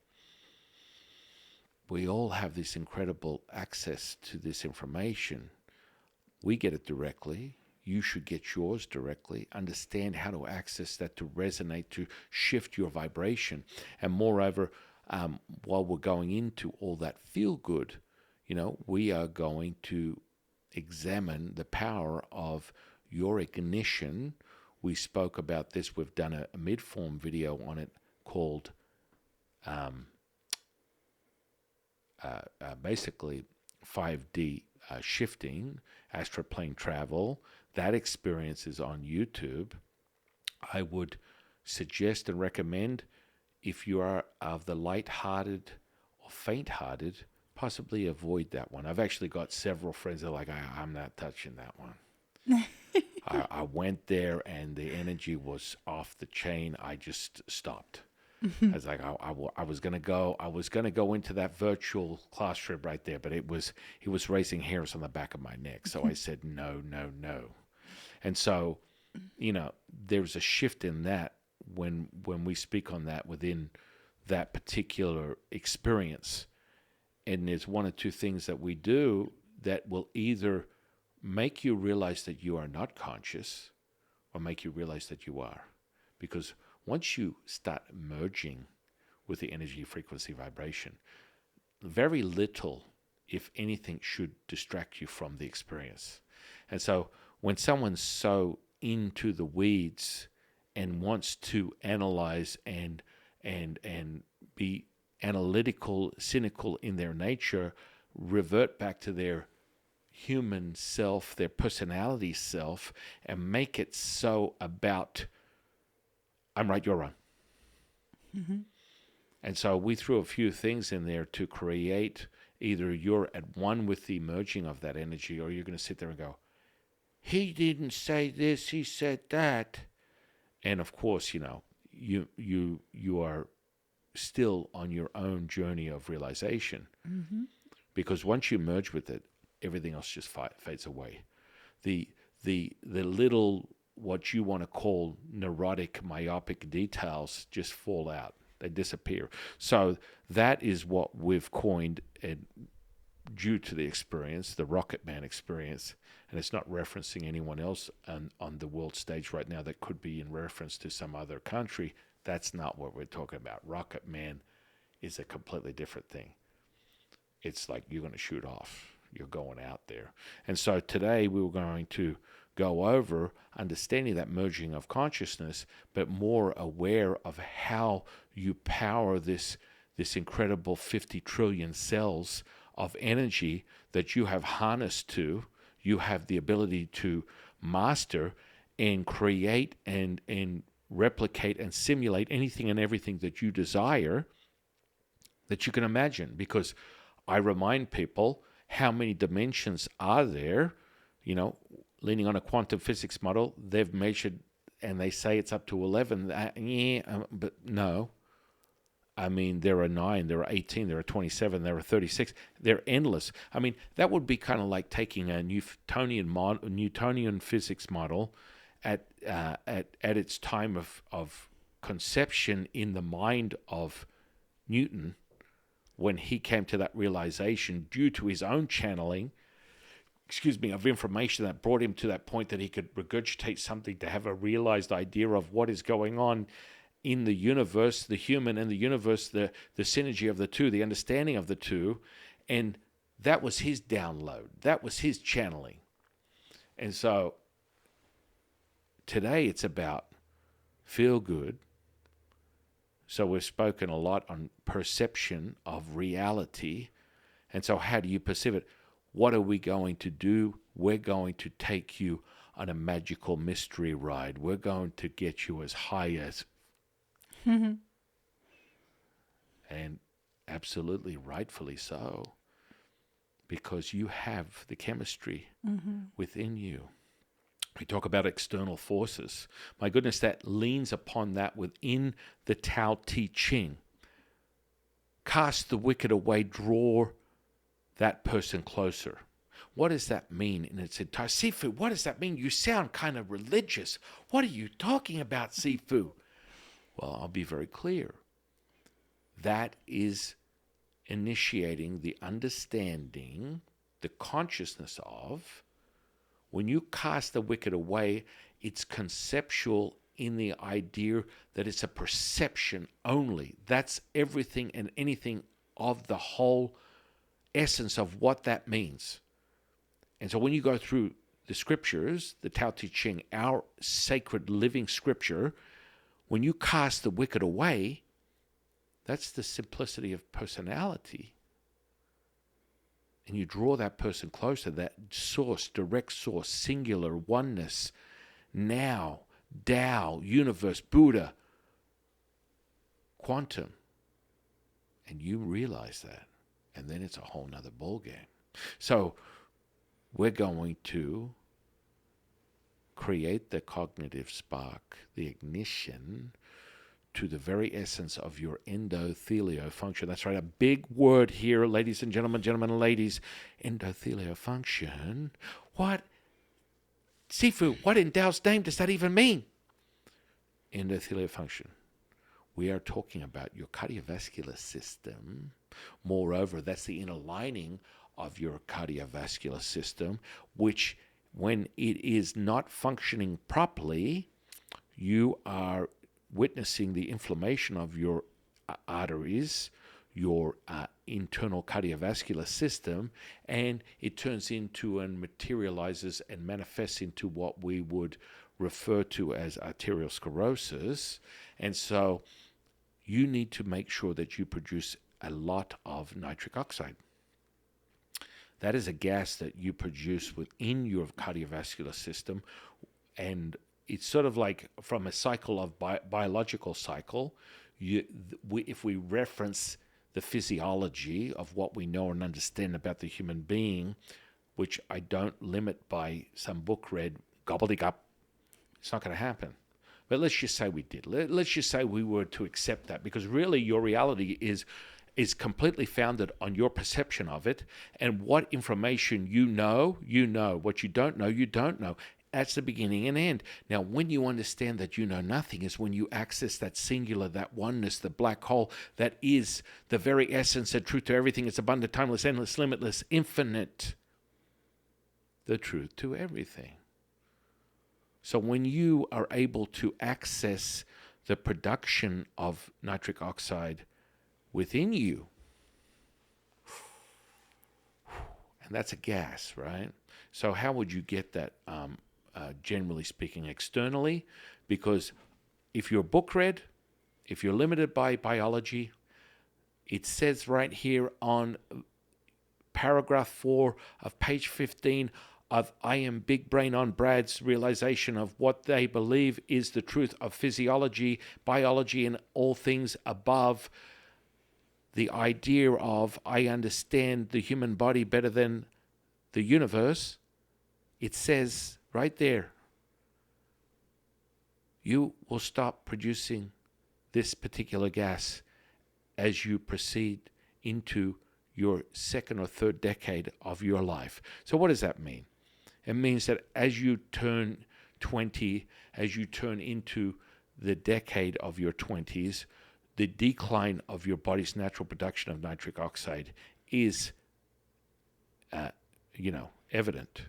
we all have this incredible access to this information. We get it directly. You should get yours directly. Understand how to access that, to resonate, to shift your vibration. And moreover, while we're going into all that feel good, we are going to examine the power of your ignition. We spoke about this. We've done a mid-form video on it called basically 5D shifting, astral plane travel. That experience is on YouTube. I would suggest and recommend, if you are of the light-hearted or faint-hearted, possibly avoid that one. I've actually got several friends that are like, I'm not touching that one. I went there and the energy was off the chain. I just stopped. I was like, I was gonna go into that virtual classroom right there, but it was raising hairs on the back of my neck. So I said, no. And so, there's a shift in that when we speak on that within that particular experience. And there's one or two things that we do that will either make you realize that you are not conscious, or make you realize that you are. Because once you start merging with the energy, frequency, vibration, very little, if anything, should distract you from the experience. And so when someone's so into the weeds and wants to analyze and be analytical, cynical in their nature, revert back to their human self, their personality self, and make it so about I'm right, you're wrong. Mm-hmm. And so we threw a few things in there to create either you're at one with the merging of that energy, or you're going to sit there and go, he didn't say this, he said that. And of course, you are still on your own journey of realization. Mm-hmm. Because once you merge with it, everything else just fades away. The little, what you want to call neurotic, myopic details just fall out. They disappear. So that is what we've coined, due to the experience, the Rocket Man experience. And it's not referencing anyone else on the world stage right now that could be in reference to some other country. That's not what we're talking about. Rocket Man is a completely different thing. It's like you're going to shoot off. You're going out there. And so today we were going to go over understanding that merging of consciousness, but more aware of how you power this incredible 50 trillion cells of energy that you have harnessed to, you have the ability to master and create and replicate and simulate anything and everything that you desire that you can imagine. Because I remind people, how many dimensions are there? Leaning on a quantum physics model, they've measured and they say it's up to 11. But no. I mean, there are 9, there are 18, there are 27, there are 36. They're endless. I mean, that would be kind of like taking a Newtonian physics model at its time of conception in the mind of Newton, when he came to that realization due to his own channeling, of information that brought him to that point that he could regurgitate something to have a realized idea of what is going on in the universe, the human and the universe, the synergy of the two, the understanding of the two. And that was his download. That was his channeling. And so today it's about feel good. So we've spoken a lot on perception of reality. And so how do you perceive it? What are we going to do? We're going to take you on a magical mystery ride. We're going to get you as high as... And absolutely rightfully so. Because you have the chemistry within you. We talk about external forces. My goodness, that leans upon that within the Tao Te Ching. Cast the wicked away, draw that person closer. What does that mean in its entire... Sifu, what does that mean? You sound kind of religious. What are you talking about, Sifu? Well, I'll be very clear. That is initiating the understanding, the consciousness of... When you cast the wicked away, it's conceptual in the idea that it's a perception only. That's everything and anything of the whole essence of what that means. And so when you go through the scriptures, the Tao Te Ching, our sacred living scripture, when you cast the wicked away, that's the simplicity of personality. And you draw that person closer, that source, direct source, singular, oneness, now, Tao, universe, Buddha, quantum. And you realize that. And then it's a whole nother ballgame. So we're going to create the cognitive spark, the ignition to the very essence of your endothelio function. That's right, a big word here, ladies and gentlemen and ladies. Endothelio function. What? Sifu, what in Tao's name does that even mean? Endothelio function. We are talking about your cardiovascular system. Moreover, that's the inner lining of your cardiovascular system, which when it is not functioning properly, you are witnessing the inflammation of your arteries, your internal cardiovascular system, and it turns into and materializes and manifests into what we would refer to as arteriosclerosis. And so you need to make sure that you produce a lot of nitric oxide. That is a gas that you produce within your cardiovascular system, and it's sort of like from a cycle of biological cycle. If we reference the physiology of what we know and understand about the human being, which I don't limit by some book read gobbledygook, it's not going to happen. But let's just say we did. Let's just say we were to accept that, because really your reality is completely founded on your perception of it, and what information you know. What you don't know, you don't know. That's the beginning and end. Now, when you understand that you know nothing is when you access that singular, that oneness, the black hole, that is the very essence and truth to everything. It's abundant, timeless, endless, limitless, infinite. The truth to everything. So when you are able to access the production of nitric oxide within you, and that's a gas, right? So how would you get that, generally speaking, externally? Because if you're book read, if you're limited by biology, it says right here on paragraph 4 of page 15 of I Am Big Brain on Brad's realization of what they believe is the truth of physiology, biology, and all things above. The idea of I understand the human body better than the universe. It says right there, you will stop producing this particular gas as you proceed into your second or third decade of your life. So what does that mean? It means that as you turn 20, as you turn into the decade of your 20s, the decline of your body's natural production of nitric oxide is, evident,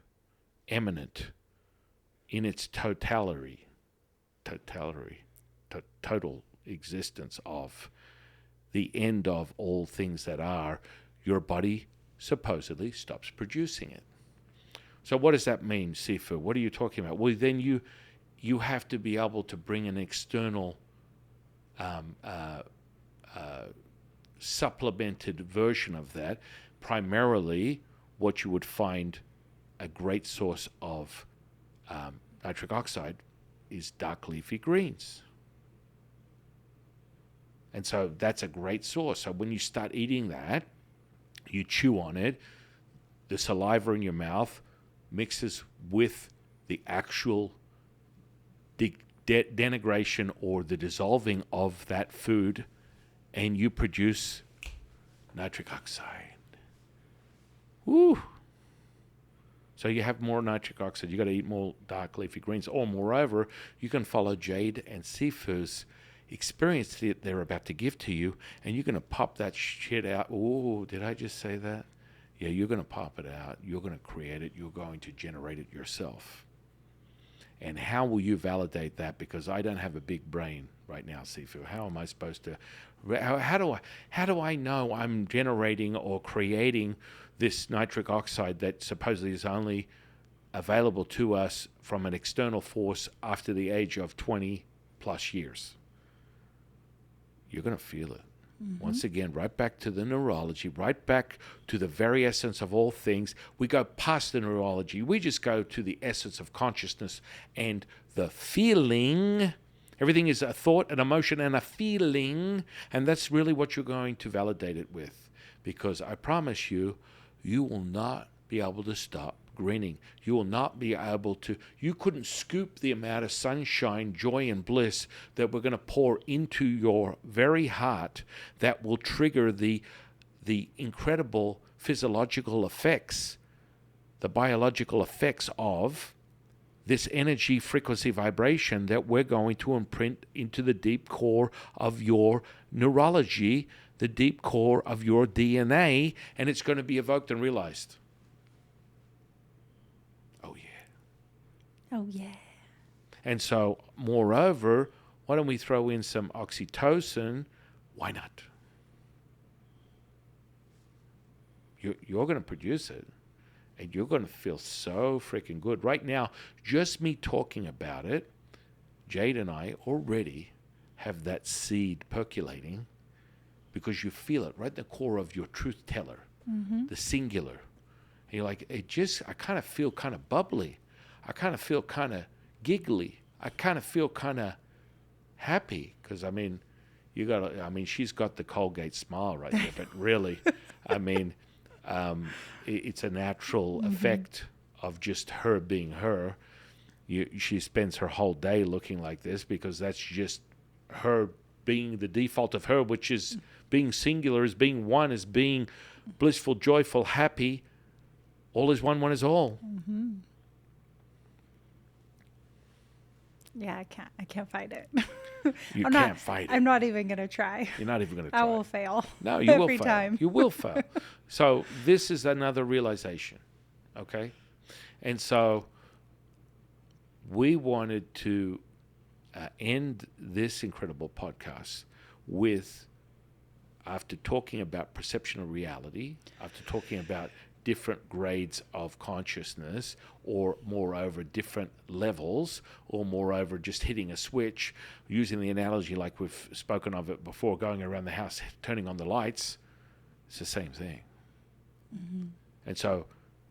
eminent in its total existence of the end of all things that are. Your body supposedly stops producing it. So what does that mean, Sifu? What are you talking about? Well, then you have to be able to bring an external supplemented version of that. Primarily, what you would find a great source of nitric oxide is dark leafy greens. And so that's a great source. So when you start eating that, you chew on it, the saliva in your mouth mixes with the actual denigration or the dissolving of that food, and you produce nitric oxide. Woo! So you have more nitric oxide. You got to eat more dark leafy greens. Or moreover, you can follow Jade and Sifu's experience that they're about to give to you, and you're going to pop that shit out. Oh, did I just say that? Yeah, you're going to pop it out. You're going to create it. You're going to generate it yourself. And how will you validate that? Because I don't have a big brain right now, Sifu. How am I supposed to? How do I know I'm generating or creating this nitric oxide that supposedly is only available to us from an external force after the age of 20 plus years? You're going to feel it. Mm-hmm. Once again, right back to the neurology, right back to the very essence of all things. We go past the neurology. We just go to the essence of consciousness and the feeling. Everything is a thought, an emotion, and a feeling. And that's really what you're going to validate it with. Because I promise you, you will not be able to stop grinning. You will not be able to, you couldn't scoop the amount of sunshine, joy, and bliss that we're going to pour into your very heart that will trigger the incredible physiological effects, the biological effects of this energy, frequency, vibration that we're going to imprint into the deep core of your neurology, the deep core of your DNA, and it's going to be evoked and realized. Oh, yeah. Oh, yeah. And so, moreover, why don't we throw in some oxytocin? Why not? You're going to produce it, and you're going to feel so freaking good. Right now, just me talking about it, Jade and I already have that seed percolating because you feel it right in the core of your truth teller, the singular. And you're like, I kind of feel kind of bubbly. I kind of feel kind of giggly. I kind of feel kind of happy because, she's got the Colgate smile right there, but really, I mean, it's a natural effect of just her being her. She spends her whole day looking like this because that's just her being the default of her, which is being singular, is being one, is being blissful, joyful, happy. All is one, one is all. Yeah, I can't fight it. You can't fight it. I'm not even going to try. You're not even going to try. I will fail. No, you will every fail. time. You will fail. So this is another realization, okay? And so we wanted to end this incredible podcast with, after talking about perception of reality, after talking about different grades of consciousness, or moreover different levels, or moreover just hitting a switch, using the analogy like we've spoken of it before, going around the house turning on the lights, it's the same thing. And so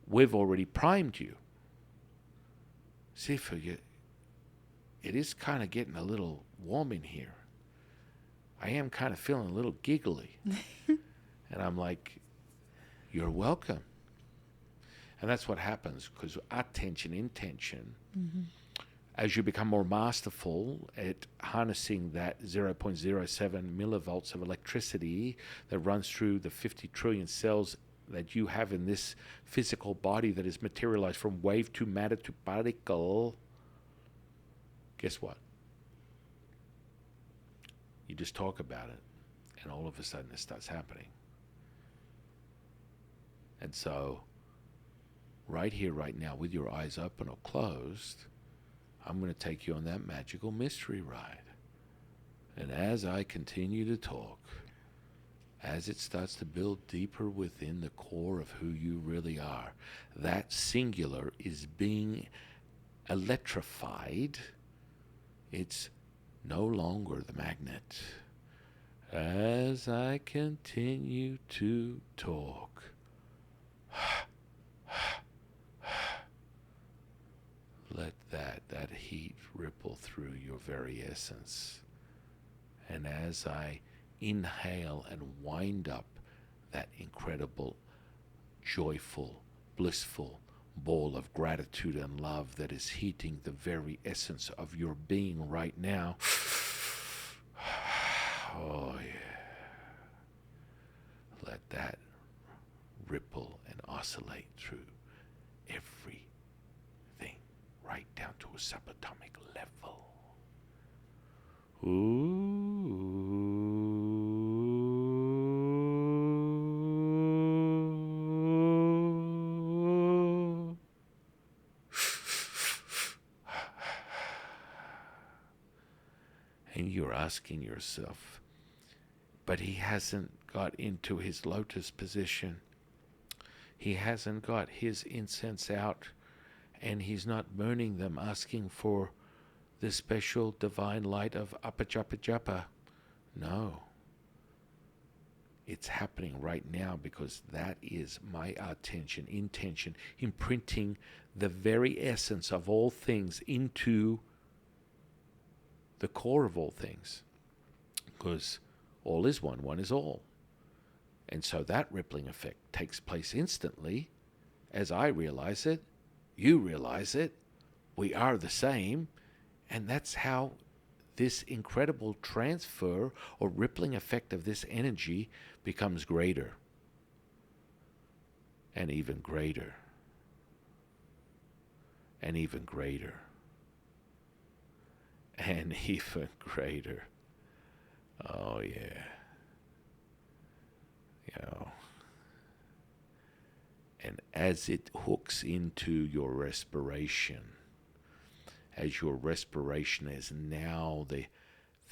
we've already primed you. See, for you, it is kind of getting a little warm in here. I am kind of feeling a little giggly. And I'm like, you're welcome. And that's what happens, because attention, intention, as you become more masterful at harnessing that 0.07 millivolts of electricity that runs through the 50 trillion cells that you have in this physical body that is materialized from wave to matter to particle, guess what? You just talk about it, and all of a sudden it starts happening. And so, right here, right now, with your eyes open or closed, I'm going to take you on that magical mystery ride. And as I continue to talk, as it starts to build deeper within the core of who you really are, that singular is being electrified. It's no longer the magnet. As I continue to talk, let that heat ripple through your very essence. And as I inhale and wind up that incredible, joyful, blissful ball of gratitude and love that is heating the very essence of your being right now. Oh, yeah. Let that ripple and oscillate through everything, right down to a subatomic level. Ooh. And you're asking yourself, but he hasn't got into his lotus position. He hasn't got his incense out, and he's not burning them, asking for the special divine light of Apajapajapa. No. It's happening right now because that is my attention, intention, imprinting the very essence of all things into the core of all things. Because all is one, one is all. And so that rippling effect takes place instantly as I realize it, you realize it, we are the same, and that's how this incredible transfer or rippling effect of this energy becomes greater and even greater and even greater and even greater. Oh, yeah. You know. And as it hooks into your respiration, as your respiration is now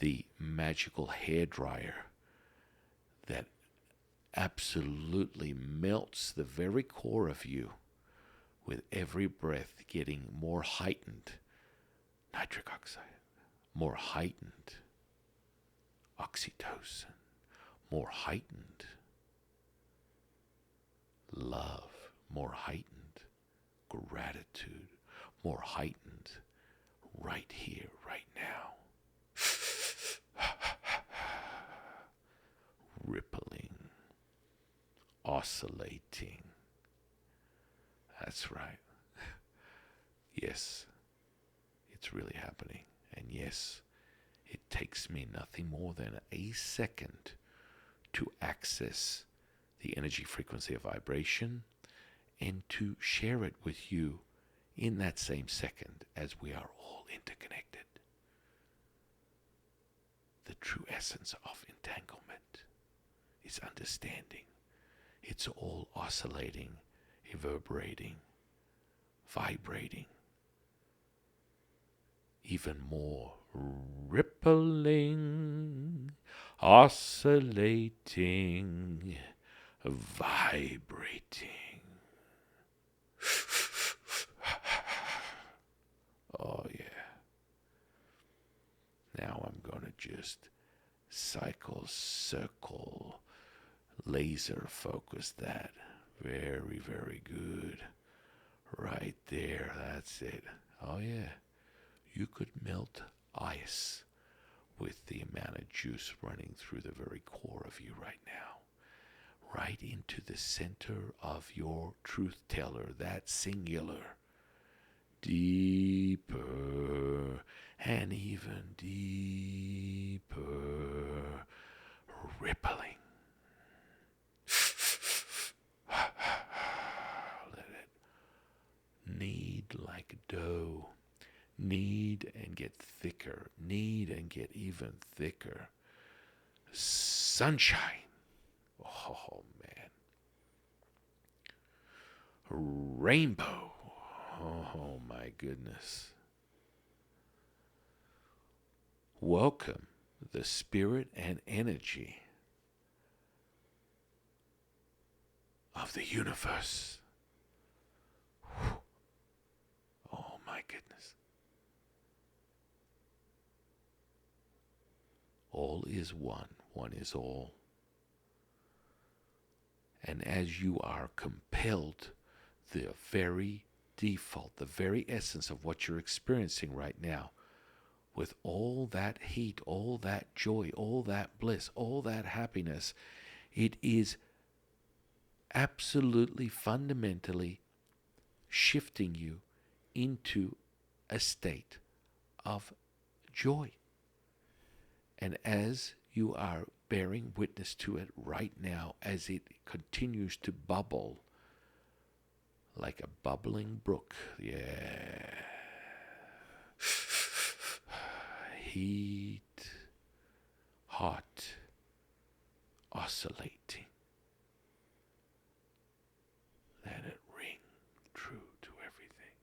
the magical hairdryer that absolutely melts the very core of you with every breath, getting more heightened nitric oxide, more heightened oxytocin, more heightened love, more heightened gratitude, more heightened right here, right now. Rippling, oscillating. That's right. Yes, it's really happening. And yes, it takes me nothing more than a second to access the energy frequency of vibration and to share it with you in that same second, as we are all interconnected. The true essence of entanglement is understanding. It's all oscillating, reverberating, vibrating, even more rippling, oscillating, vibrating. Oh yeah. Now I'm going to just circle, laser focus that. Very, very good. Right there, that's it. Oh yeah. You could melt ice with the amount of juice running through the very core of you right now. Right into the center of your truth teller, that singular. Deeper and even deeper, rippling. Let it knead like dough. Knead and get thicker. Knead and get even thicker. Sunshine. Oh, man. Rainbow. Oh, my goodness. Welcome the spirit and energy of the universe. Oh, my goodness. All is one. One is all. And as you are compelled, the very default, the very essence of what you're experiencing right now, with all that heat, all that joy, all that bliss, all that happiness, it is absolutely fundamentally shifting you into a state of joy. And as you are bearing witness to it right now, as it continues to bubble like a bubbling brook, yeah. Heat, hot, oscillating. Let it ring true to everything.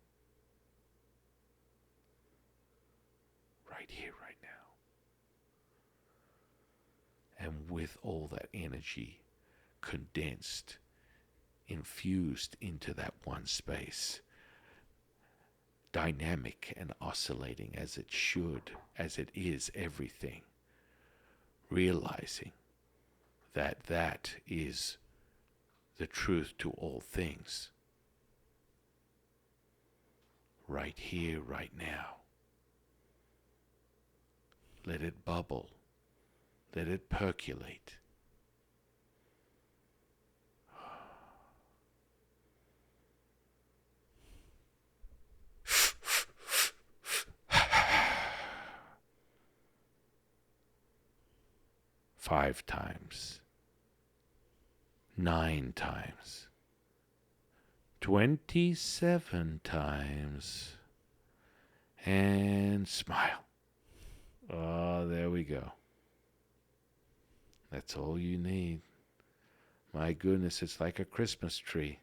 Right here, right now. And with all that energy condensed, infused into that one space, dynamic and oscillating as it should, as it is everything, realizing that that is the truth to all things, right here, right now. Let it bubble, let it percolate. 5 times, 9 times, 27 times, and smile. Oh, there we go. That's all you need. My goodness, it's like a Christmas tree,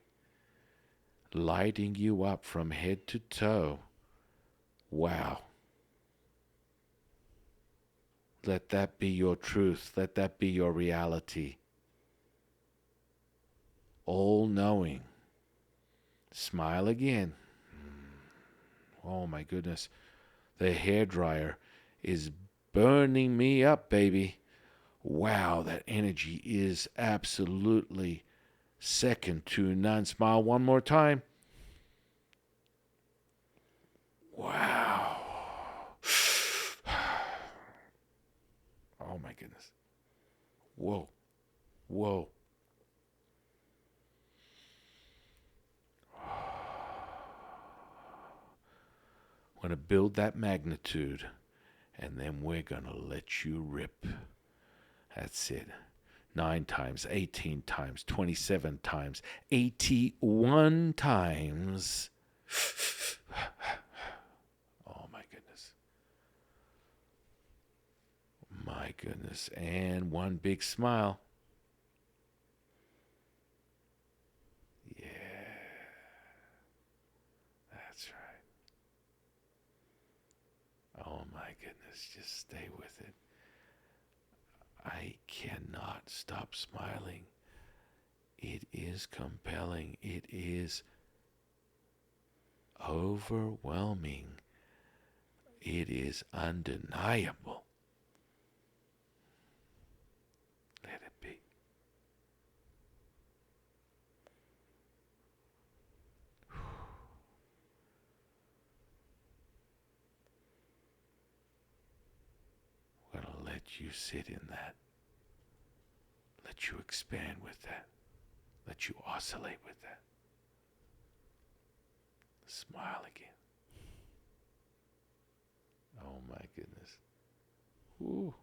lighting you up from head to toe Wow. Let that be your truth. Let that be your reality. All knowing. Smile again. Oh my goodness. The hairdryer is burning me up, baby. Wow, that energy is absolutely second to none. Smile one more time. Wow. Oh my goodness. Whoa. Whoa. We're going to build that magnitude, and then we're going to let you rip. That's it. 9 times, 18 times, 27 times, 81 times. Oh my goodness. My goodness. And one big smile. Yeah. That's right. Oh my goodness. Just stay with it. I cannot stop smiling. It is compelling. It is overwhelming. It is undeniable. Let it be. I'm going to let you sit in that. Let you expand with that. Let you oscillate with that. Smile again. Oh my goodness. Ooh.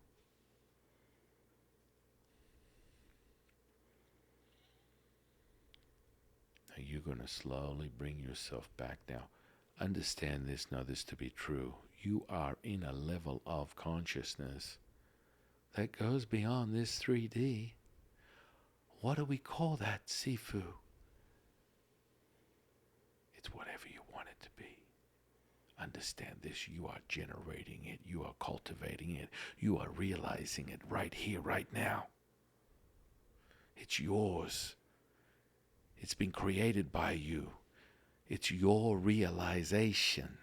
Now you're going to slowly bring yourself back now. Understand this, know this to be true. You are in a level of consciousness that goes beyond this 3D. What do we call that, Sifu? It's whatever you want it to be. Understand this, you are generating it, you are cultivating it, you are realizing it right here, right now. It's yours. It's been created by you. It's your realization.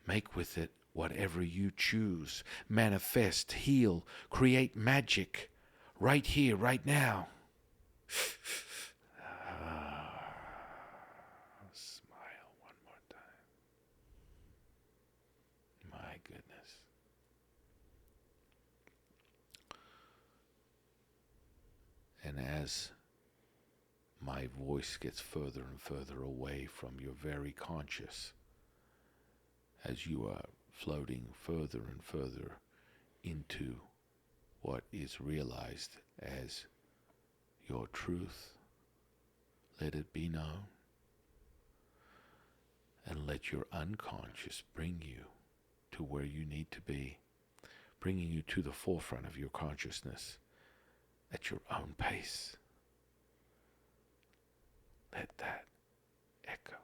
Make with it whatever you choose. Manifest, heal, create magic right here, right now. Smile one more time. My goodness. And as my voice gets further and further away from your very conscious, as you are floating further and further into what is realized as your truth, let it be known, and let your unconscious bring you to where you need to be, bringing you to the forefront of your consciousness at your own pace. Let that echo.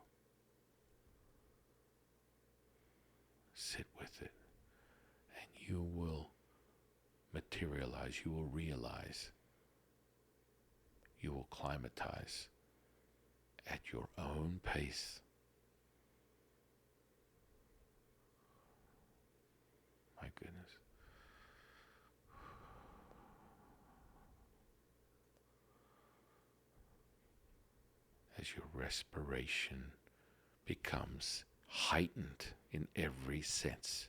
Sit with it, and you will materialize, you will realize, you will climatize at your own pace. My goodness. As your respiration becomes heightened in every sense.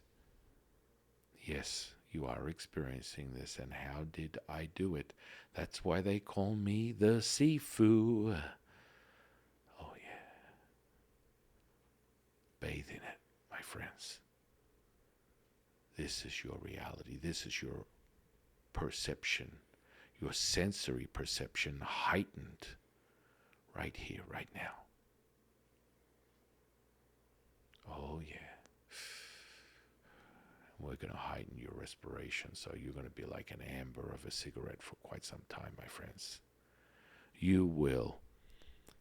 Yes, you are experiencing this, and how did I do it? That's why they call me the Sifu. Oh yeah. Bathe in it, my friends. This is your reality. This is your perception, your sensory perception heightened right here, right now. Oh yeah. We're going to heighten your respiration, so you're going to be like an amber of a cigarette for quite some time, my friends. You will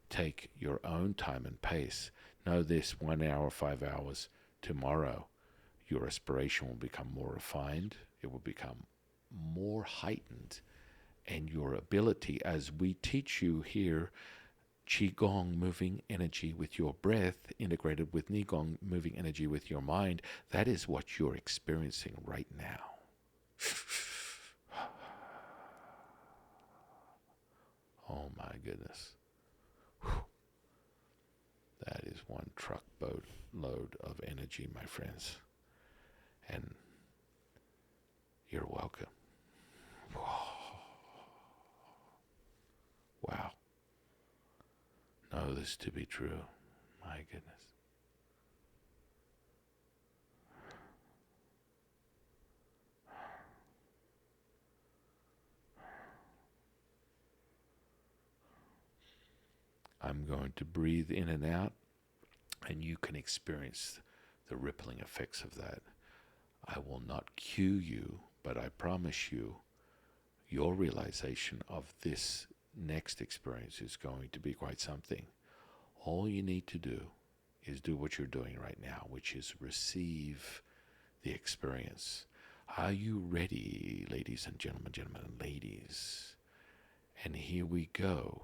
take your own time and pace. Know this: 1 hour, 5 hours tomorrow, your respiration will become more refined. It will become more heightened. And your ability, as we teach you here, Qigong, moving energy with your breath, integrated with Nigong, moving energy with your mind, that is what you're experiencing right now. Oh my goodness. That is one truck boat load of energy, my friends. And you're welcome. Wow. Know this to be true. My goodness. I'm going to breathe in and out, and you can experience the rippling effects of that. I will not cue you, but I promise you, your realization of this next experience is going to be quite something. All you need to do is do what you're doing right now, which is receive the experience. Are you ready, ladies and gentlemen, and ladies? And here we go.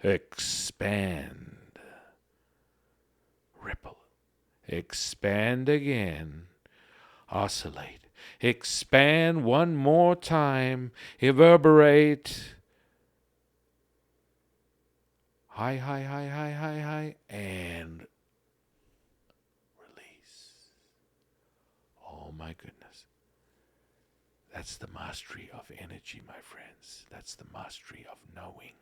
Expand. Ripple. Expand again. Oscillate. Expand one more time. Reverberate. High, high, high, high, high, high. And release. Oh my goodness. That's the mastery of energy, my friends. That's the mastery of knowing.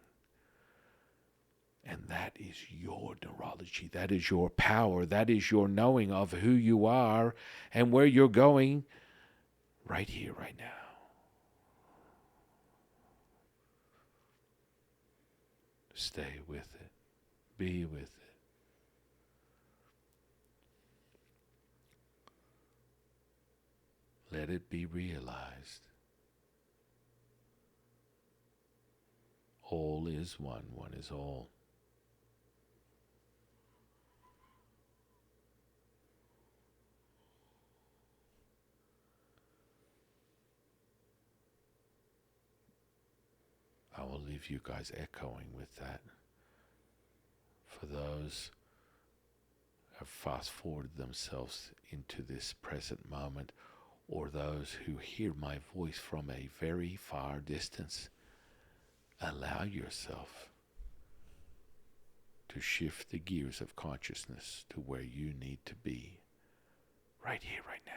And that is your neurology. That is your power. That is your knowing of who you are and where you're going right here, right now. Stay with it. Be with it. Let it be realized. All is one. One is all. I will leave you guys echoing with that. For those who have fast forwarded themselves into this present moment, or those who hear my voice from a very far distance, allow yourself to shift the gears of consciousness to where you need to be, right here, right now.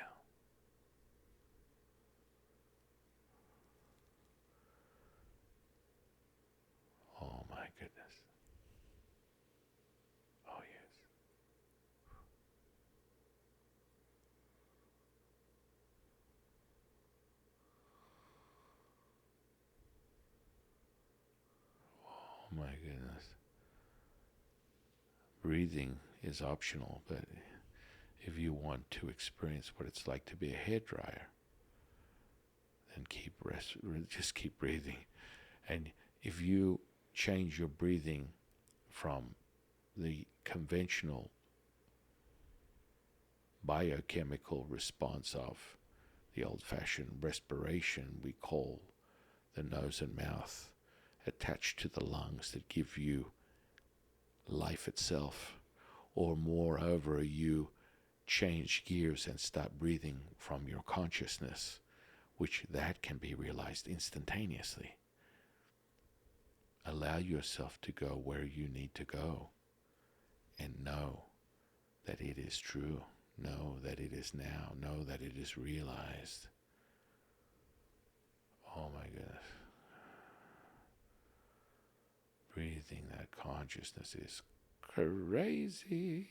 Oh my goodness. Oh yes. Oh my goodness. Breathing is optional, but if you want to experience what it's like to be a hairdryer, then just keep breathing. And if you change your breathing from the conventional biochemical response of the old-fashioned respiration we call the nose and mouth attached to the lungs that give you life itself, or moreover you change gears and start breathing from your consciousness, which that can be realized instantaneously. Allow yourself to go where you need to go and know that it is true. Know that it is now. Know that it is realized. Oh my goodness. Breathing that consciousness is crazy.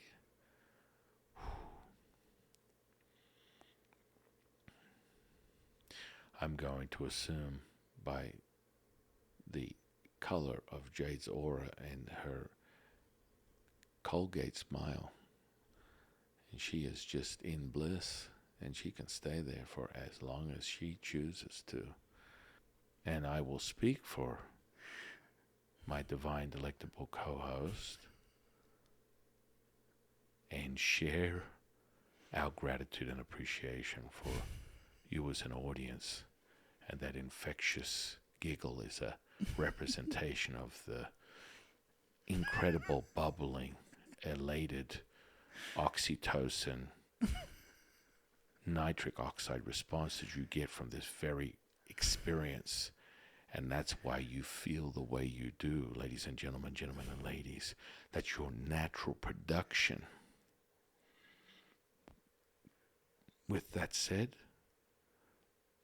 I'm going to assume by the color of Jade's aura and her Colgate smile. And she is just in bliss, and she can stay there for as long as she chooses to. And I will speak for my divine delectable co-host and share our gratitude and appreciation for you as an audience. And that infectious giggle is a representation of the incredible bubbling, elated oxytocin, nitric oxide response that you get from this very experience. And that's why you feel the way you do, ladies and gentlemen and ladies. That's your natural production. With that said,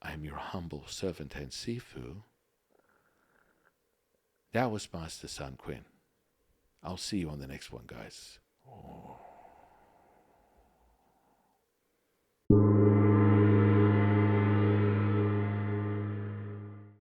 I am your humble servant and Sifu, Taoist Master San Qing. I'll see you on the next one, guys. Oh.